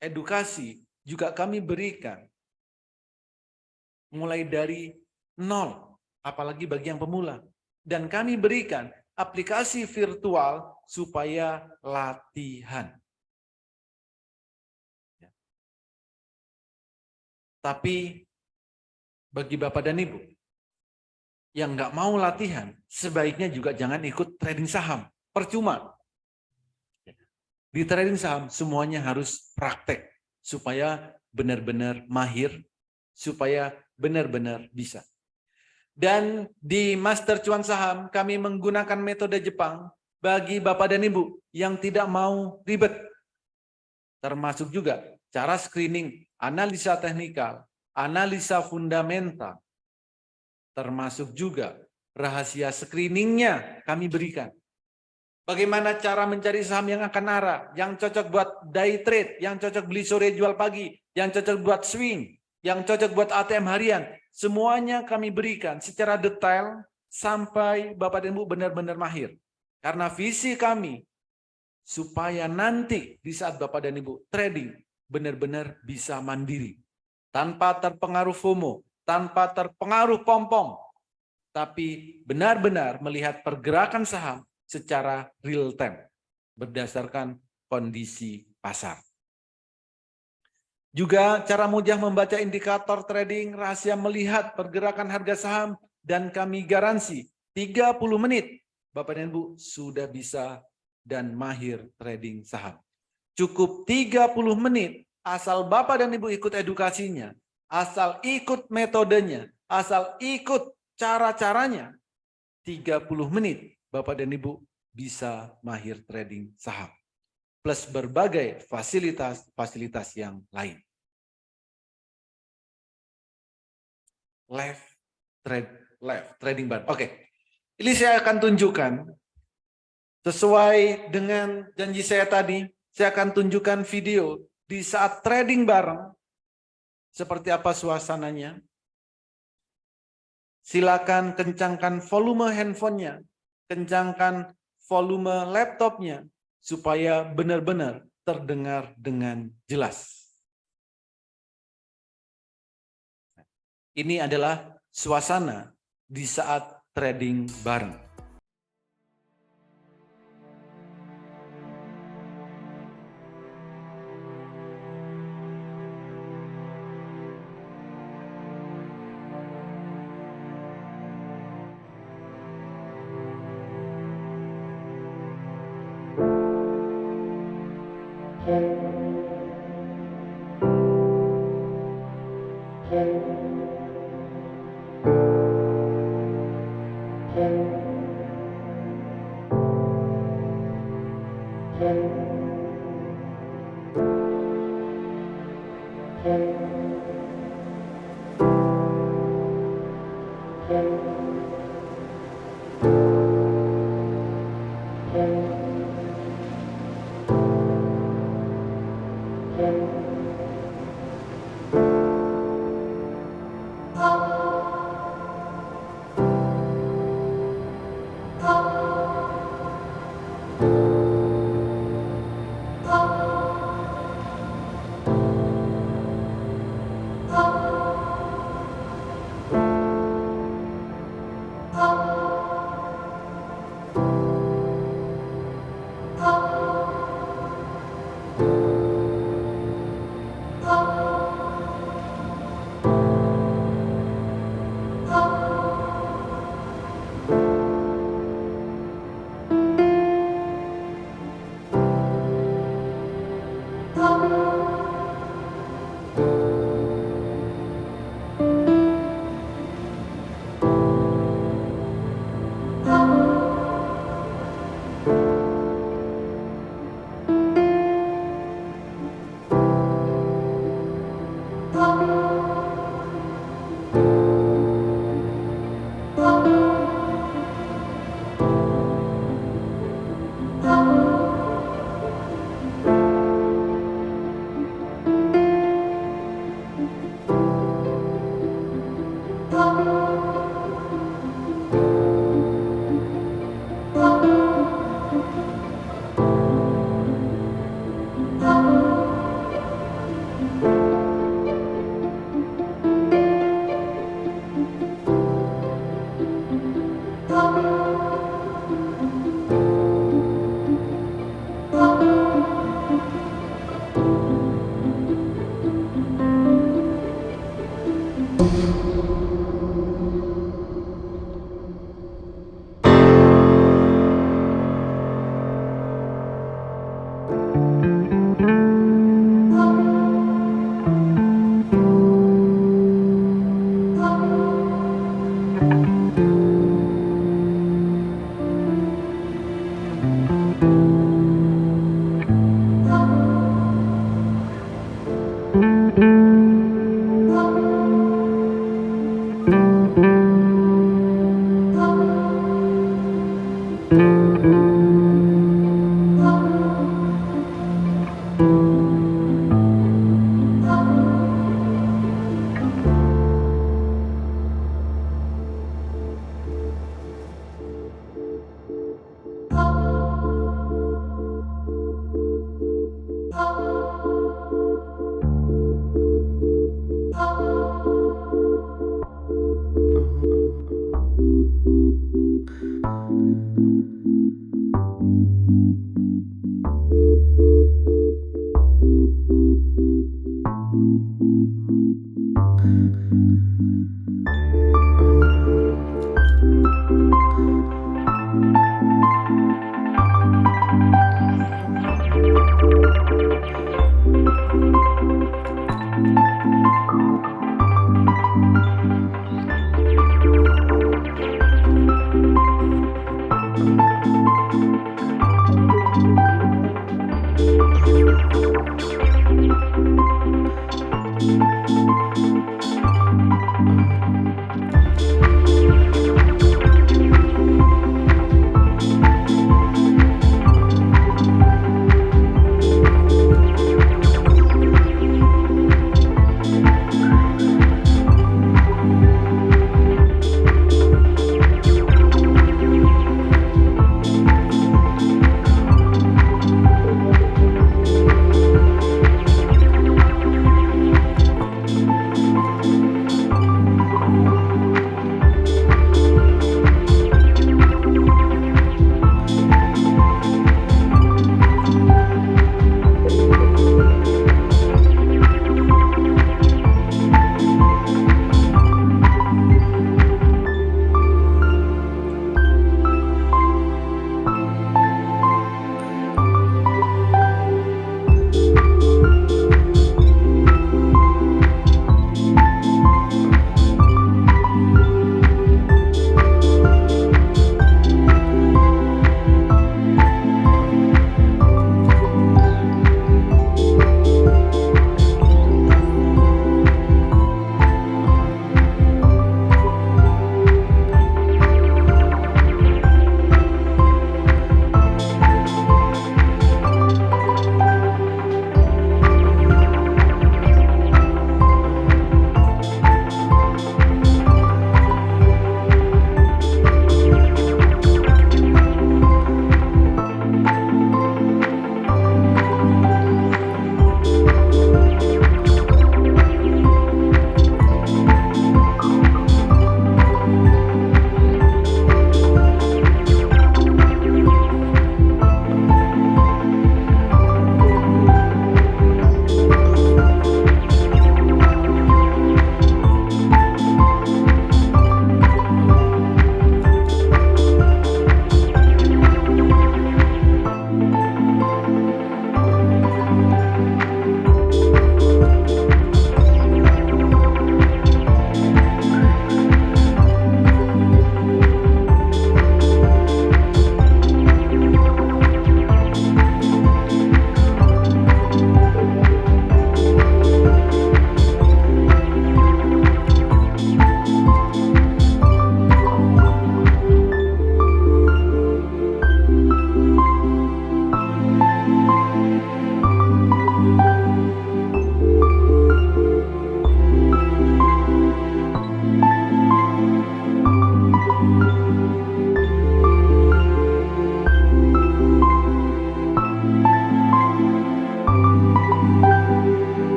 Edukasi juga kami berikan mulai dari nol, apalagi bagi yang pemula. Dan kami berikan aplikasi virtual supaya latihan. Tapi bagi Bapak dan Ibu yang nggak mau latihan, sebaiknya juga jangan ikut trading saham. Percuma. Di trading saham semuanya harus praktek supaya benar-benar mahir, supaya benar-benar bisa. Dan di Master Cuan Saham kami menggunakan metode Jepang bagi Bapak dan Ibu yang tidak mau ribet. Termasuk juga cara screening, analisa teknikal, analisa fundamental, termasuk juga rahasia screeningnya kami berikan. Bagaimana cara mencari saham yang akan arah, yang cocok buat day trade, yang cocok beli sore jual pagi, yang cocok buat swing, yang cocok buat ATM harian. Semuanya kami berikan secara detail sampai Bapak dan Ibu benar-benar mahir. Karena visi kami supaya nanti di saat Bapak dan Ibu trading benar-benar bisa mandiri. Tanpa terpengaruh FOMO, tanpa terpengaruh pom-pom. Tapi benar-benar melihat pergerakan saham secara real time berdasarkan kondisi pasar. Juga cara mudah membaca indikator trading, rahasia melihat pergerakan harga saham, dan kami garansi 30 menit Bapak dan Ibu sudah bisa dan mahir trading saham. Cukup 30 menit asal Bapak dan Ibu ikut edukasinya, asal ikut metodenya, asal ikut cara-caranya, 30 menit Bapak dan Ibu bisa mahir trading saham. Plus berbagai fasilitas yang lain. Live trading bar. Oke. Ini saya akan tunjukkan sesuai dengan janji saya tadi, saya akan tunjukkan video di saat trading bareng seperti apa suasananya. Silakan kencangkan volume handphonenya, kencangkan volume laptopnya, supaya benar-benar terdengar dengan jelas. Ini adalah suasana di saat trading bareng.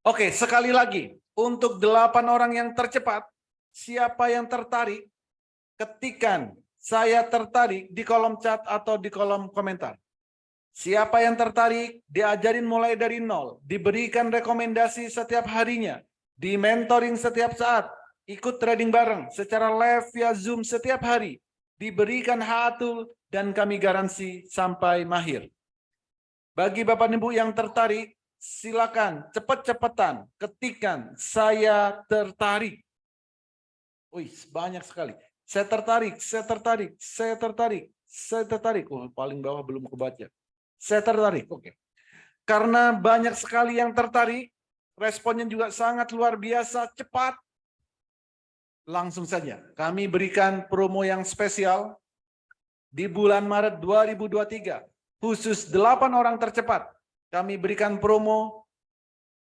Oke, sekali lagi. Untuk 8 orang yang tercepat, siapa yang tertarik? Ketikkan saya tertarik di kolom chat atau di kolom komentar. Siapa yang tertarik, diajarin mulai dari nol, diberikan rekomendasi setiap harinya, di mentoring setiap saat, ikut trading bareng secara live via Zoom setiap hari, diberikan hatul, dan kami garansi sampai mahir. Bagi Bapak dan Ibu yang tertarik, silakan cepet-cepetan ketikkan saya tertarik. Wih, banyak sekali. Saya tertarik, saya tertarik, saya tertarik, saya tertarik. Oh, paling bawah belum kebaca. Saya tertarik, oke. Karena banyak sekali yang tertarik, responnya juga sangat luar biasa, cepat. Langsung saja, kami berikan promo yang spesial di bulan Maret 2023. Khusus 8 orang tercepat, kami berikan promo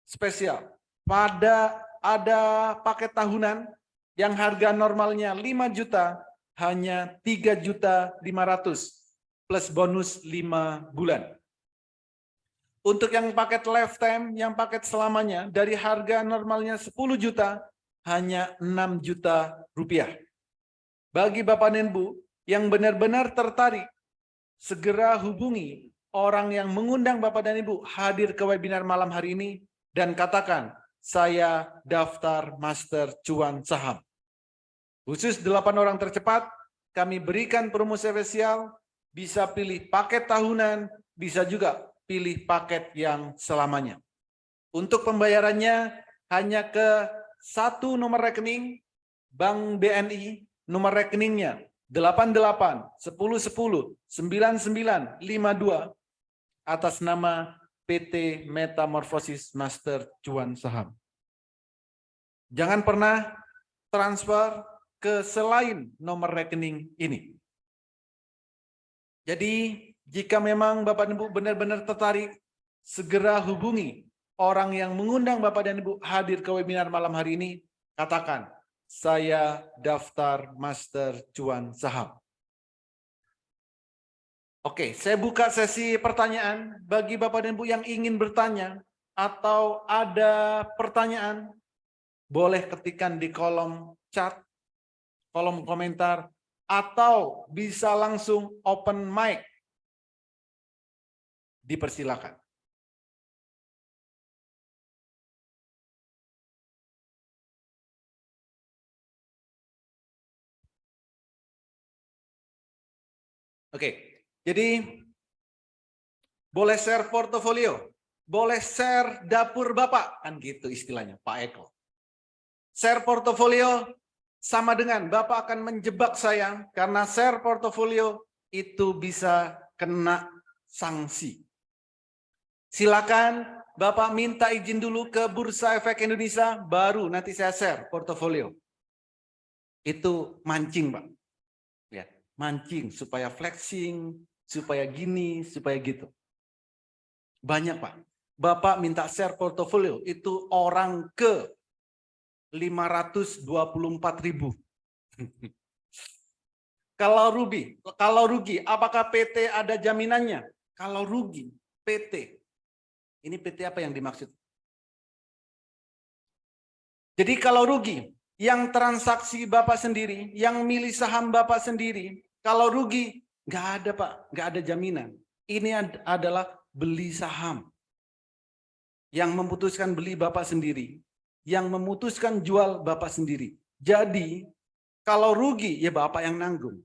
spesial. Ada paket tahunan yang harga normalnya 5 juta, hanya 3.500.000 plus bonus 5 bulan. Untuk yang paket lifetime, yang paket selamanya, dari harga normalnya 10 juta, hanya 6 juta rupiah. Bagi Bapak dan Ibu yang benar-benar tertarik, segera hubungi orang yang mengundang Bapak dan Ibu hadir ke webinar malam hari ini dan katakan, saya daftar Master Cuan Saham. Khusus 8 orang tercepat, kami berikan promo spesial, bisa pilih paket tahunan, bisa juga pilih paket yang selamanya. Untuk pembayarannya hanya ke satu nomor rekening Bank BNI, nomor rekeningnya 88 10 10 99 52 atas nama PT Metamorfosis Master Cuan Saham. Jangan pernah transfer ke selain nomor rekening ini. Jadi jika memang Bapak dan Ibu benar-benar tertarik, segera hubungi orang yang mengundang Bapak dan Ibu hadir ke webinar malam hari ini, katakan, saya daftar Master Cuan Saham. Oke, saya buka sesi pertanyaan bagi Bapak dan Ibu yang ingin bertanya atau ada pertanyaan, boleh ketikkan di kolom chat, kolom komentar, atau bisa langsung open mic. Dipersilakan. Oke, jadi boleh share portofolio, boleh share dapur Bapak, kan gitu istilahnya Pak Eko. Share portofolio sama dengan Bapak akan menjebak saya karena share portofolio itu bisa kena sanksi. Silakan Bapak minta izin dulu ke Bursa Efek Indonesia, baru nanti saya share portofolio. Itu mancing, Pak. Ya, mancing supaya flexing, supaya gini, supaya gitu. Banyak, Pak. Bapak minta share portofolio, itu orang ke 524.000. Kalau rugi, apakah PT ada jaminannya? Kalau rugi, PT. Ini PT apa yang dimaksud? Jadi kalau rugi, yang transaksi Bapak sendiri, yang milih saham Bapak sendiri, kalau rugi, nggak ada Pak, nggak ada jaminan. Ini adalah beli saham. Yang memutuskan beli Bapak sendiri, yang memutuskan jual Bapak sendiri. Jadi, kalau rugi, ya Bapak yang nanggung.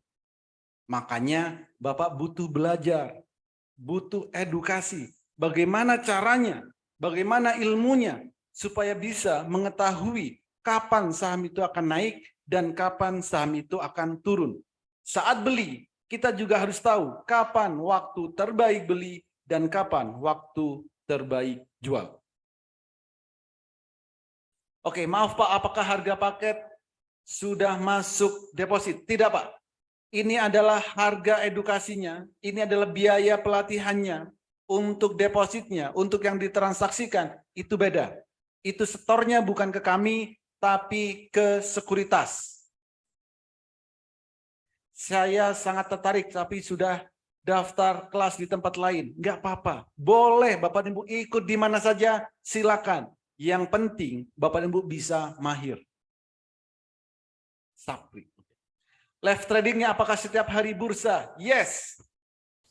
Makanya Bapak butuh belajar, butuh edukasi. Bagaimana caranya, bagaimana ilmunya, supaya bisa mengetahui kapan saham itu akan naik dan kapan saham itu akan turun. Saat beli, kita juga harus tahu kapan waktu terbaik beli dan kapan waktu terbaik jual. Oke, maaf Pak, apakah harga paket sudah masuk deposit? Tidak Pak. Ini adalah harga edukasinya, ini adalah biaya pelatihannya. Untuk depositnya, untuk yang ditransaksikan, itu beda. Itu setornya bukan ke kami, tapi ke sekuritas. Saya sangat tertarik, tapi sudah daftar kelas di tempat lain. Nggak apa-apa. Boleh Bapak Ibu ikut di mana saja, silakan. Yang penting Bapak dan Ibu bisa mahir. Sapri. Live tradingnya apakah setiap hari bursa? Yes.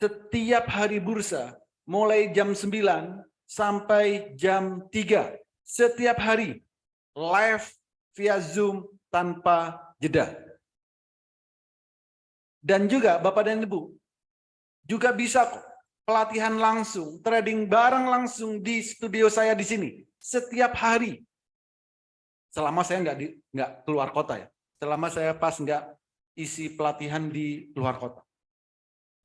Setiap hari bursa. Mulai jam 9 sampai jam 3. Setiap hari. Live via Zoom tanpa jeda. Dan juga Bapak dan Ibu, juga bisa pelatihan langsung, trading bareng langsung di studio saya di sini. Setiap hari. Selama saya nggak keluar kota ya. Selama saya pas nggak isi pelatihan di luar kota.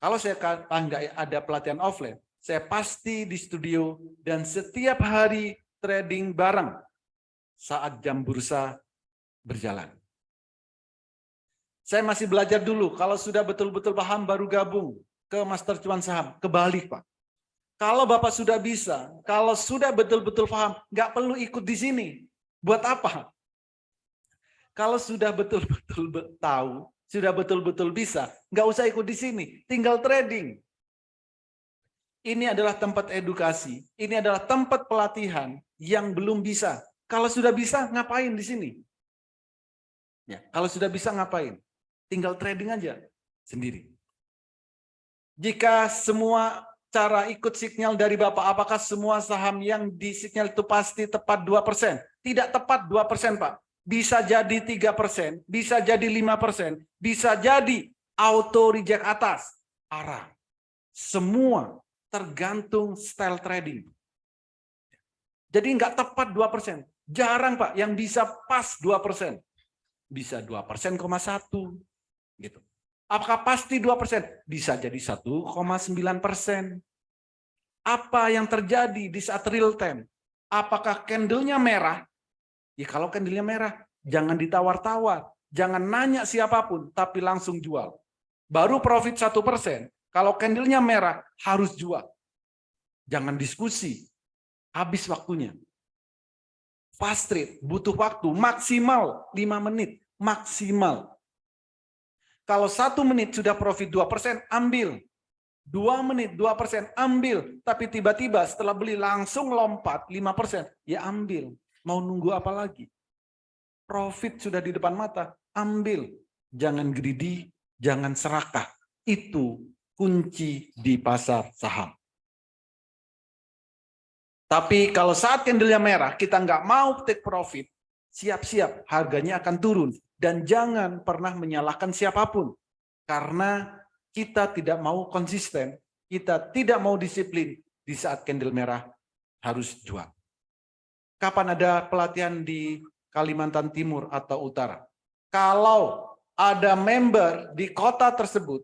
Kalau saya nggak ada pelatihan offline, saya pasti di studio dan setiap hari trading bareng saat jam bursa berjalan. Saya masih belajar dulu, kalau sudah betul-betul paham baru gabung ke Master Cuan Saham. Kebalik, Pak. Kalau Bapak sudah bisa, kalau sudah betul-betul paham, nggak perlu ikut di sini. Buat apa? Kalau sudah betul-betul tahu, sudah betul-betul bisa, nggak usah ikut di sini, tinggal trading. Ini adalah tempat edukasi, ini adalah tempat pelatihan yang belum bisa. Kalau sudah bisa, ngapain di sini? Ya, kalau sudah bisa ngapain? Tinggal trading aja sendiri. Jika semua cara ikut sinyal dari Bapak, apakah semua saham yang di sinyal itu pasti tepat 2%? Tidak tepat 2%, Pak. Bisa jadi 3%, bisa jadi 5%, bisa jadi auto reject atas, arah. Semua tergantung style trading. Jadi nggak tepat 2%. Jarang, Pak, yang bisa pas 2%. Bisa 2%,1 gitu. Apakah pasti 2%? Bisa jadi 1,9%. Apa yang terjadi di saat real time? Apakah candle-nya merah? Ya kalau candle-nya merah, jangan ditawar-tawar. Jangan nanya siapapun, tapi langsung jual. Baru profit 1%. Kalau candle-nya merah, harus jual. Jangan diskusi. Habis waktunya. Fast trade, butuh waktu. Maksimal 5 menit. Maksimal. Kalau 1 menit sudah profit 2%, ambil. 2 menit, 2%, ambil. Tapi tiba-tiba setelah beli langsung lompat 5%, ya ambil. Mau nunggu apa lagi? Profit sudah di depan mata, ambil. Jangan greedy, jangan serakah. Itu kunci di pasar saham. Tapi kalau saat candle-nya merah, kita nggak mau take profit, siap-siap harganya akan turun. Dan jangan pernah menyalahkan siapapun. Karena kita tidak mau konsisten, kita tidak mau disiplin di saat candle merah harus jual. Kapan ada pelatihan di Kalimantan Timur atau Utara? Kalau ada member di kota tersebut,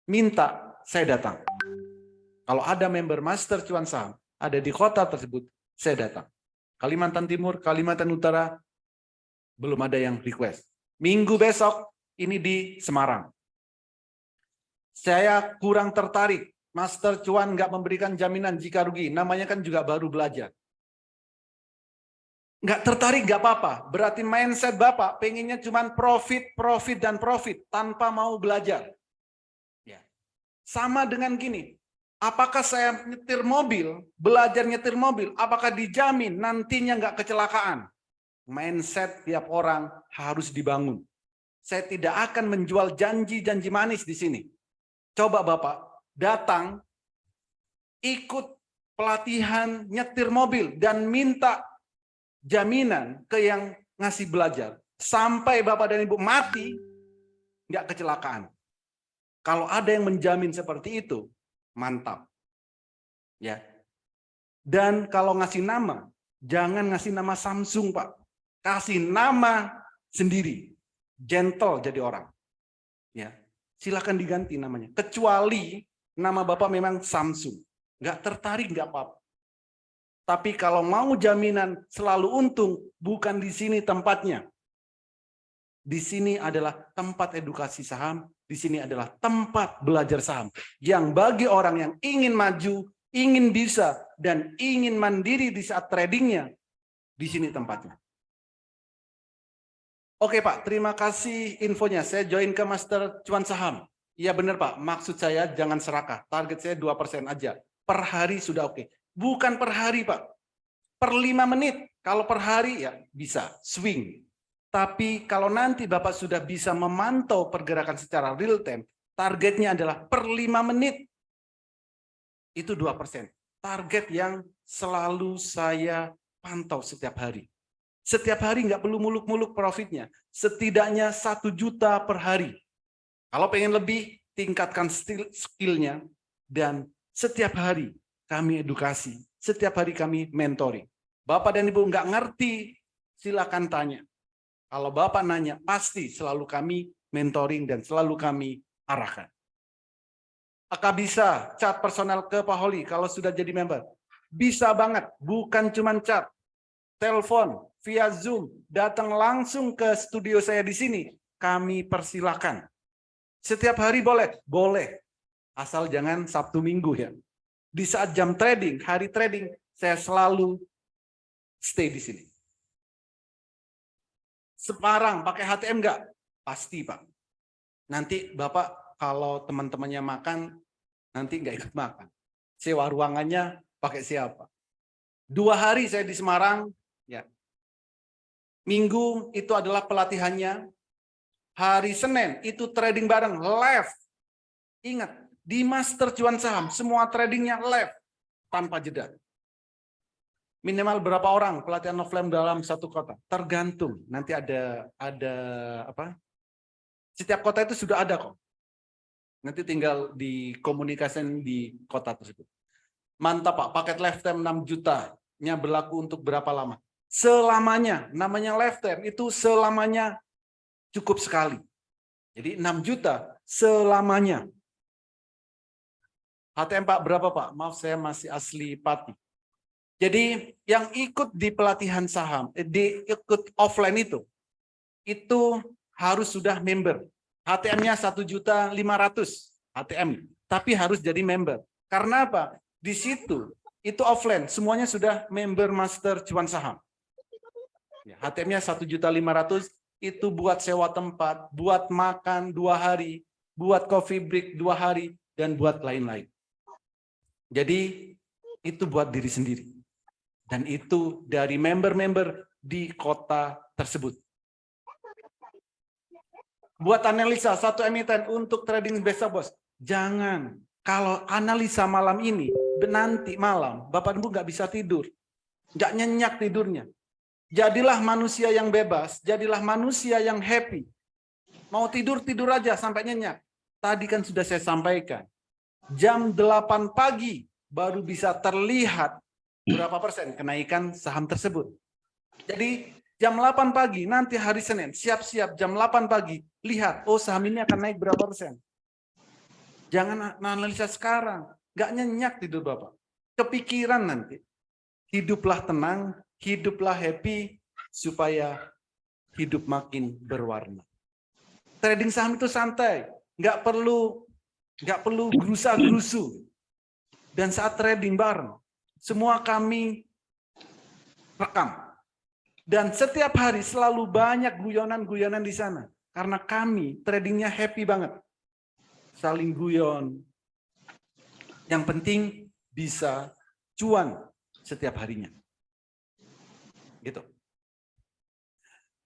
minta saya datang. Kalau ada member Master Cuan Saham, ada di kota tersebut, saya datang. Kalimantan Timur, Kalimantan Utara, belum ada yang request. Minggu besok, ini di Semarang. Saya kurang tertarik. Master Cuan nggak memberikan jaminan jika rugi. Namanya kan juga baru belajar. Nggak tertarik nggak apa-apa. Berarti mindset Bapak pengennya cuma profit, profit, dan profit. Tanpa mau belajar. Ya. Sama dengan gini. Apakah saya nyetir mobil, belajar nyetir mobil, apakah dijamin nantinya nggak kecelakaan? Mindset tiap orang harus dibangun. Saya tidak akan menjual janji-janji manis di sini. Coba Bapak datang, ikut pelatihan nyetir mobil dan minta jaminan ke yang ngasih belajar. Sampai Bapak dan Ibu mati, nggak kecelakaan. Kalau ada yang menjamin seperti itu, mantap. Ya. Dan kalau ngasih nama, jangan ngasih nama Samsung, Pak. Kasih nama sendiri. Gentle jadi orang. Ya. Silakan diganti namanya. Kecuali nama Bapak memang Samsung. Nggak tertarik, nggak apa-apa. Tapi kalau mau jaminan selalu untung, bukan di sini tempatnya. Di sini adalah tempat edukasi saham. Di sini adalah tempat belajar saham. Yang bagi orang yang ingin maju, ingin bisa, dan ingin mandiri di saat tradingnya, di sini tempatnya. Oke Pak, terima kasih infonya. Saya join ke Master Cuan Saham. Iya benar Pak, maksud saya jangan serakah. Target saya 2% aja. Per hari sudah oke. Bukan per hari Pak. per 5 menit. Kalau per hari ya bisa swing. Tapi kalau nanti Bapak sudah bisa memantau pergerakan secara real time, targetnya adalah per 5 menit. Itu 2%. Target yang selalu saya pantau setiap hari. Setiap hari nggak perlu muluk-muluk profitnya. Setidaknya 1 juta per hari. Kalau pengen lebih, tingkatkan skillnya. Dan setiap hari kami edukasi. Setiap hari kami mentoring. Bapak dan Ibu nggak ngerti, silakan tanya. Kalau Bapak nanya, pasti selalu kami mentoring dan selalu kami arahkan. Apakah bisa chat personal ke Pak Holi kalau sudah jadi member? Bisa banget, bukan cuma chat. Telepon, via Zoom, datang langsung ke studio saya di sini, kami persilakan. Setiap hari boleh? Boleh. Asal jangan Sabtu Minggu ya. Di saat jam trading, hari trading, saya selalu stay di sini. Semarang pakai HTM enggak? Pasti Pak. Nanti Bapak kalau teman-temannya makan, nanti nggak ikut makan. Sewa ruangannya pakai siapa? 2 hari saya di Semarang, ya. Minggu itu adalah pelatihannya. Hari Senin itu trading bareng live. Ingat, di Master Cuan Saham semua tradingnya live tanpa jeda. Minimal berapa orang pelatihan offline dalam satu kota? Tergantung. Nanti ada apa? Setiap kota itu sudah ada kok. Nanti tinggal dikomunikasikan di kota tersebut. Mantap Pak, paket lifetime 6 juta-nya berlaku untuk berapa lama? Selamanya. Namanya lifetime itu selamanya cukup sekali. Jadi 6 juta selamanya. HTM Pak berapa Pak? Maaf saya masih asli Pati. Jadi yang ikut di pelatihan saham, ikut offline itu harus sudah member. HTM-nya 1.500.000 HTM, tapi harus jadi member. Karena apa? Di situ itu offline, semuanya sudah member Master Cuan Saham. Ya, HTM-nya 1.500.000 itu buat sewa tempat, buat makan 2 hari, buat coffee break 2 hari, dan buat lain-lain. Jadi itu buat diri sendiri. Dan itu dari member-member di kota tersebut. Buat analisa satu emiten untuk trading besok bos. Jangan. Kalau analisa malam ini, nanti malam, Bapak Ibu nggak bisa tidur. Nggak nyenyak tidurnya. Jadilah manusia yang bebas, jadilah manusia yang happy. Mau tidur, tidur aja sampai nyenyak. Tadi kan sudah saya sampaikan. Jam 8 pagi baru bisa terlihat berapa persen kenaikan saham tersebut. Jadi jam 8 pagi, nanti hari Senin, siap-siap jam 8 pagi, lihat, oh saham ini akan naik berapa persen. Jangan analisa sekarang, nggak nyenyak tidur Bapak. Kepikiran nanti. Hiduplah tenang, hiduplah happy, supaya hidup makin berwarna. Trading saham itu santai, nggak perlu gerusa-gerusu. Dan saat trading bareng, semua kami rekam. Dan setiap hari selalu banyak guyonan-guyonan di sana. Karena kami tradingnya happy banget. Saling guyon. Yang penting bisa cuan setiap harinya. Gitu.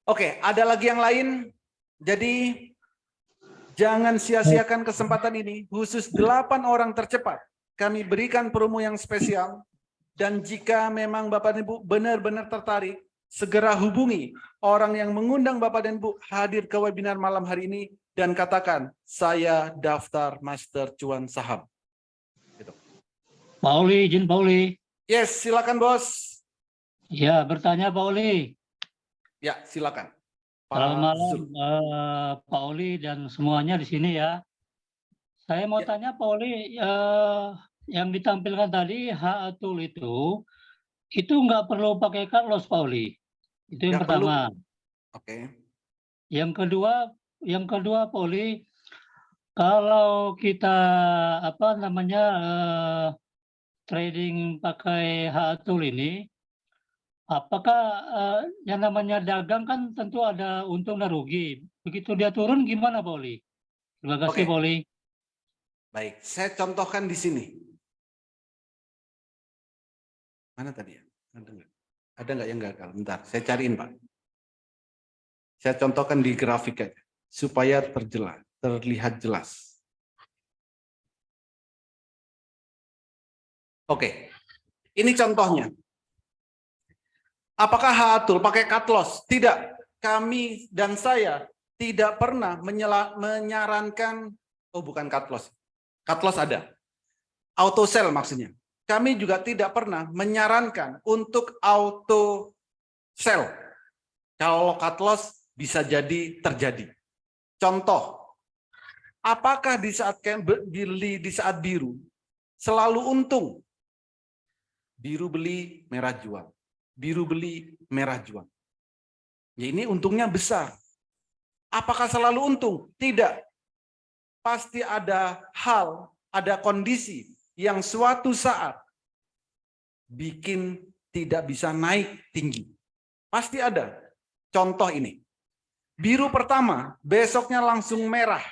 Oke, ada lagi yang lain. Jadi jangan sia-siakan kesempatan ini. Khusus 8 orang tercepat. Kami berikan promo yang spesial. Dan jika memang Bapak dan Ibu benar-benar tertarik, segera hubungi orang yang mengundang Bapak dan Ibu hadir ke webinar malam hari ini dan katakan, saya daftar Master Cuan Saham. Gitu. Pauli, izin Pauli. Yes, silakan bos. Ya, bertanya Pauli. Ya, silakan. Selamat malam Pak Oli dan semuanya di sini ya. Saya mau tanya Pak Oli, yang ditampilkan tadi H-Tool itu nggak perlu pakai cut loss Pak Oli. Itu yang pertama. Oke. Yang kedua Pak Oli, kalau kita trading pakai H-Tool ini, apakah yang namanya dagang kan tentu ada untung dan rugi. Begitu dia turun gimana Pak Oli? Terima kasih Pak Oli. Baik, saya contohkan di sini. Mana tadi ya? Ada nggak yang gagal? Bentar, saya cariin Pak. Saya contohkan di grafik aja, supaya terlihat jelas. Oke, ini contohnya. Apakah HA-Tool pakai cut loss? Tidak. Kami dan saya tidak pernah menyarankan, oh bukan cut loss. Cut loss ada. Auto sell maksudnya. Kami juga tidak pernah menyarankan untuk auto sell. Kalau cut loss bisa jadi terjadi. Contoh, apakah di saat beli di saat biru selalu untung? Biru beli, merah jual. Biru beli, merah jual. Ya ini untungnya besar. Apakah selalu untung? Tidak. Pasti ada hal, ada kondisi yang suatu saat bikin tidak bisa naik tinggi. Pasti ada. Contoh ini. Biru pertama, besoknya langsung merah.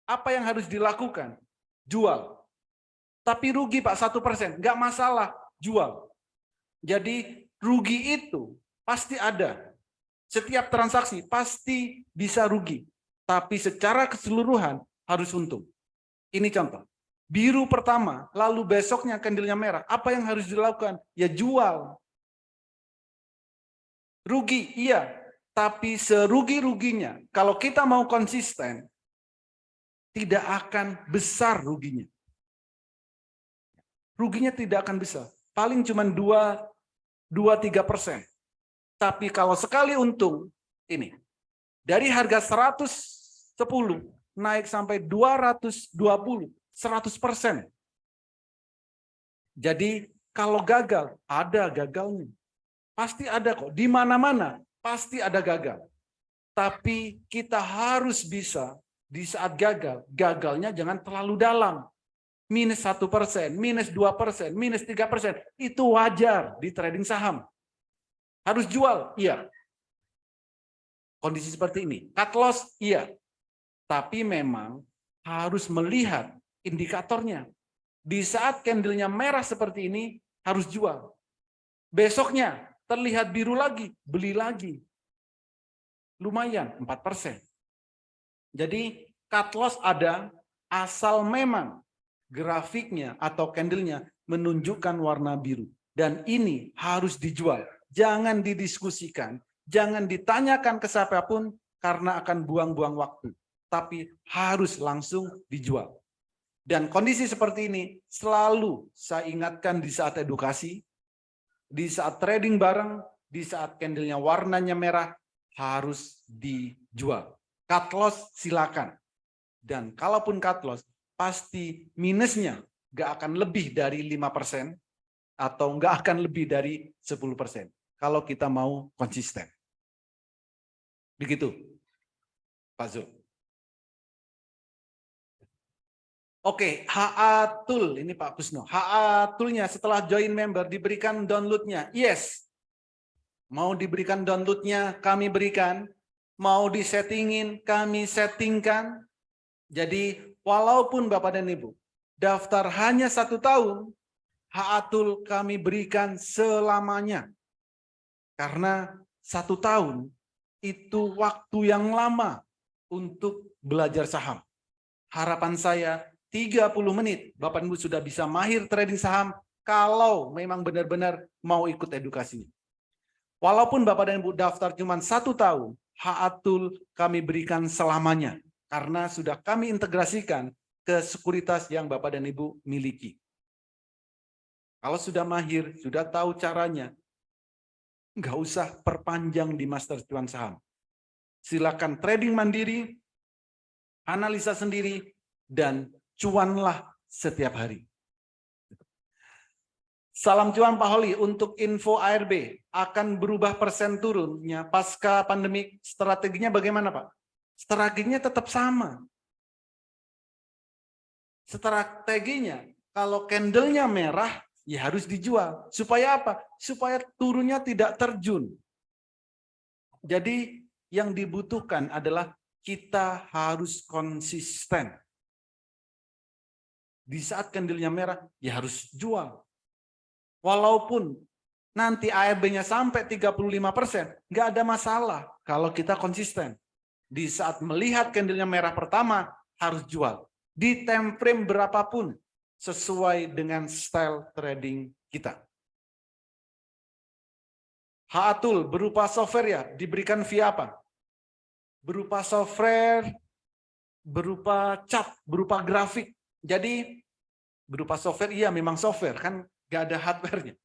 Apa yang harus dilakukan? Jual. Tapi rugi Pak 1%. Nggak masalah, jual. Jadi rugi itu pasti ada. Setiap transaksi pasti bisa rugi. Tapi secara keseluruhan harus untung. Ini contoh. Biru pertama, lalu besoknya candlenya merah. Apa yang harus dilakukan? Ya jual. Rugi, iya. Tapi serugi-ruginya, kalau kita mau konsisten, tidak akan besar ruginya. Ruginya tidak akan besar. Paling cuma 2-3%. Tapi kalau sekali untung, ini. Dari harga 110 naik sampai 220, 100%. Jadi kalau gagal, ada gagalnya. Pasti ada kok. Di mana-mana pasti ada gagal. Tapi kita harus bisa di saat gagal, gagalnya jangan terlalu dalam. Minus 1%, minus 2%, minus 3%. Itu wajar di trading saham. Harus jual? Iya. Kondisi seperti ini. Cut loss? Iya. Tapi memang harus melihat indikatornya. Di saat candlenya merah seperti ini, harus jual. Besoknya terlihat biru lagi, beli lagi. Lumayan, 4%. Jadi cut loss ada asal memang grafiknya atau candlenya menunjukkan warna biru. Dan ini harus dijual. Jangan didiskusikan, jangan ditanyakan ke siapapun karena akan buang-buang waktu. Tapi harus langsung dijual. Dan kondisi seperti ini selalu saya ingatkan di saat edukasi, di saat trading bareng, di saat candlenya warnanya merah, harus dijual. Cut loss silakan. Dan kalaupun cut loss, pasti minusnya nggak akan lebih dari 5% atau nggak akan lebih dari 10%. Kalau kita mau konsisten. Begitu, Pak Zul. Oke, HA-Tool, ini Pak Kusno. HA-Tool-nya setelah join member diberikan download-nya. Yes. Mau diberikan download-nya, kami berikan. Mau disettingin, kami settingkan. Jadi walaupun Bapak dan Ibu daftar hanya 1 tahun, HA-Tool kami berikan selamanya. Karena 1 tahun itu waktu yang lama untuk belajar saham. Harapan saya 30 menit Bapak Ibu sudah bisa mahir trading saham kalau memang benar-benar mau ikut edukasi. Walaupun Bapak dan Ibu daftar cuma 1 tahun, HA-Tool kami berikan selamanya. Karena sudah kami integrasikan ke sekuritas yang Bapak dan Ibu miliki. Kalau sudah mahir, sudah tahu caranya, nggak usah perpanjang di Master Cuan Saham. Silakan trading mandiri, analisa sendiri, dan cuanlah setiap hari. Salam cuan Pak Holi, untuk info ARB akan berubah persen turunnya pasca pandemik, strateginya bagaimana Pak? Strateginya tetap sama. Strateginya, kalau candlenya merah, ya harus dijual. Supaya apa? Supaya turunnya tidak terjun. Jadi yang dibutuhkan adalah kita harus konsisten. Di saat candlenya merah, ya harus jual. Walaupun nanti ARB-nya sampai 35%, nggak ada masalah kalau kita konsisten. Di saat melihat candlenya merah pertama, harus jual. Di time frame berapapun, sesuai dengan style trading kita. Haatul berupa software ya, diberikan via apa? Berupa software, berupa cat, berupa grafik. Jadi berupa software, iya memang software, kan nggak ada hardware-nya.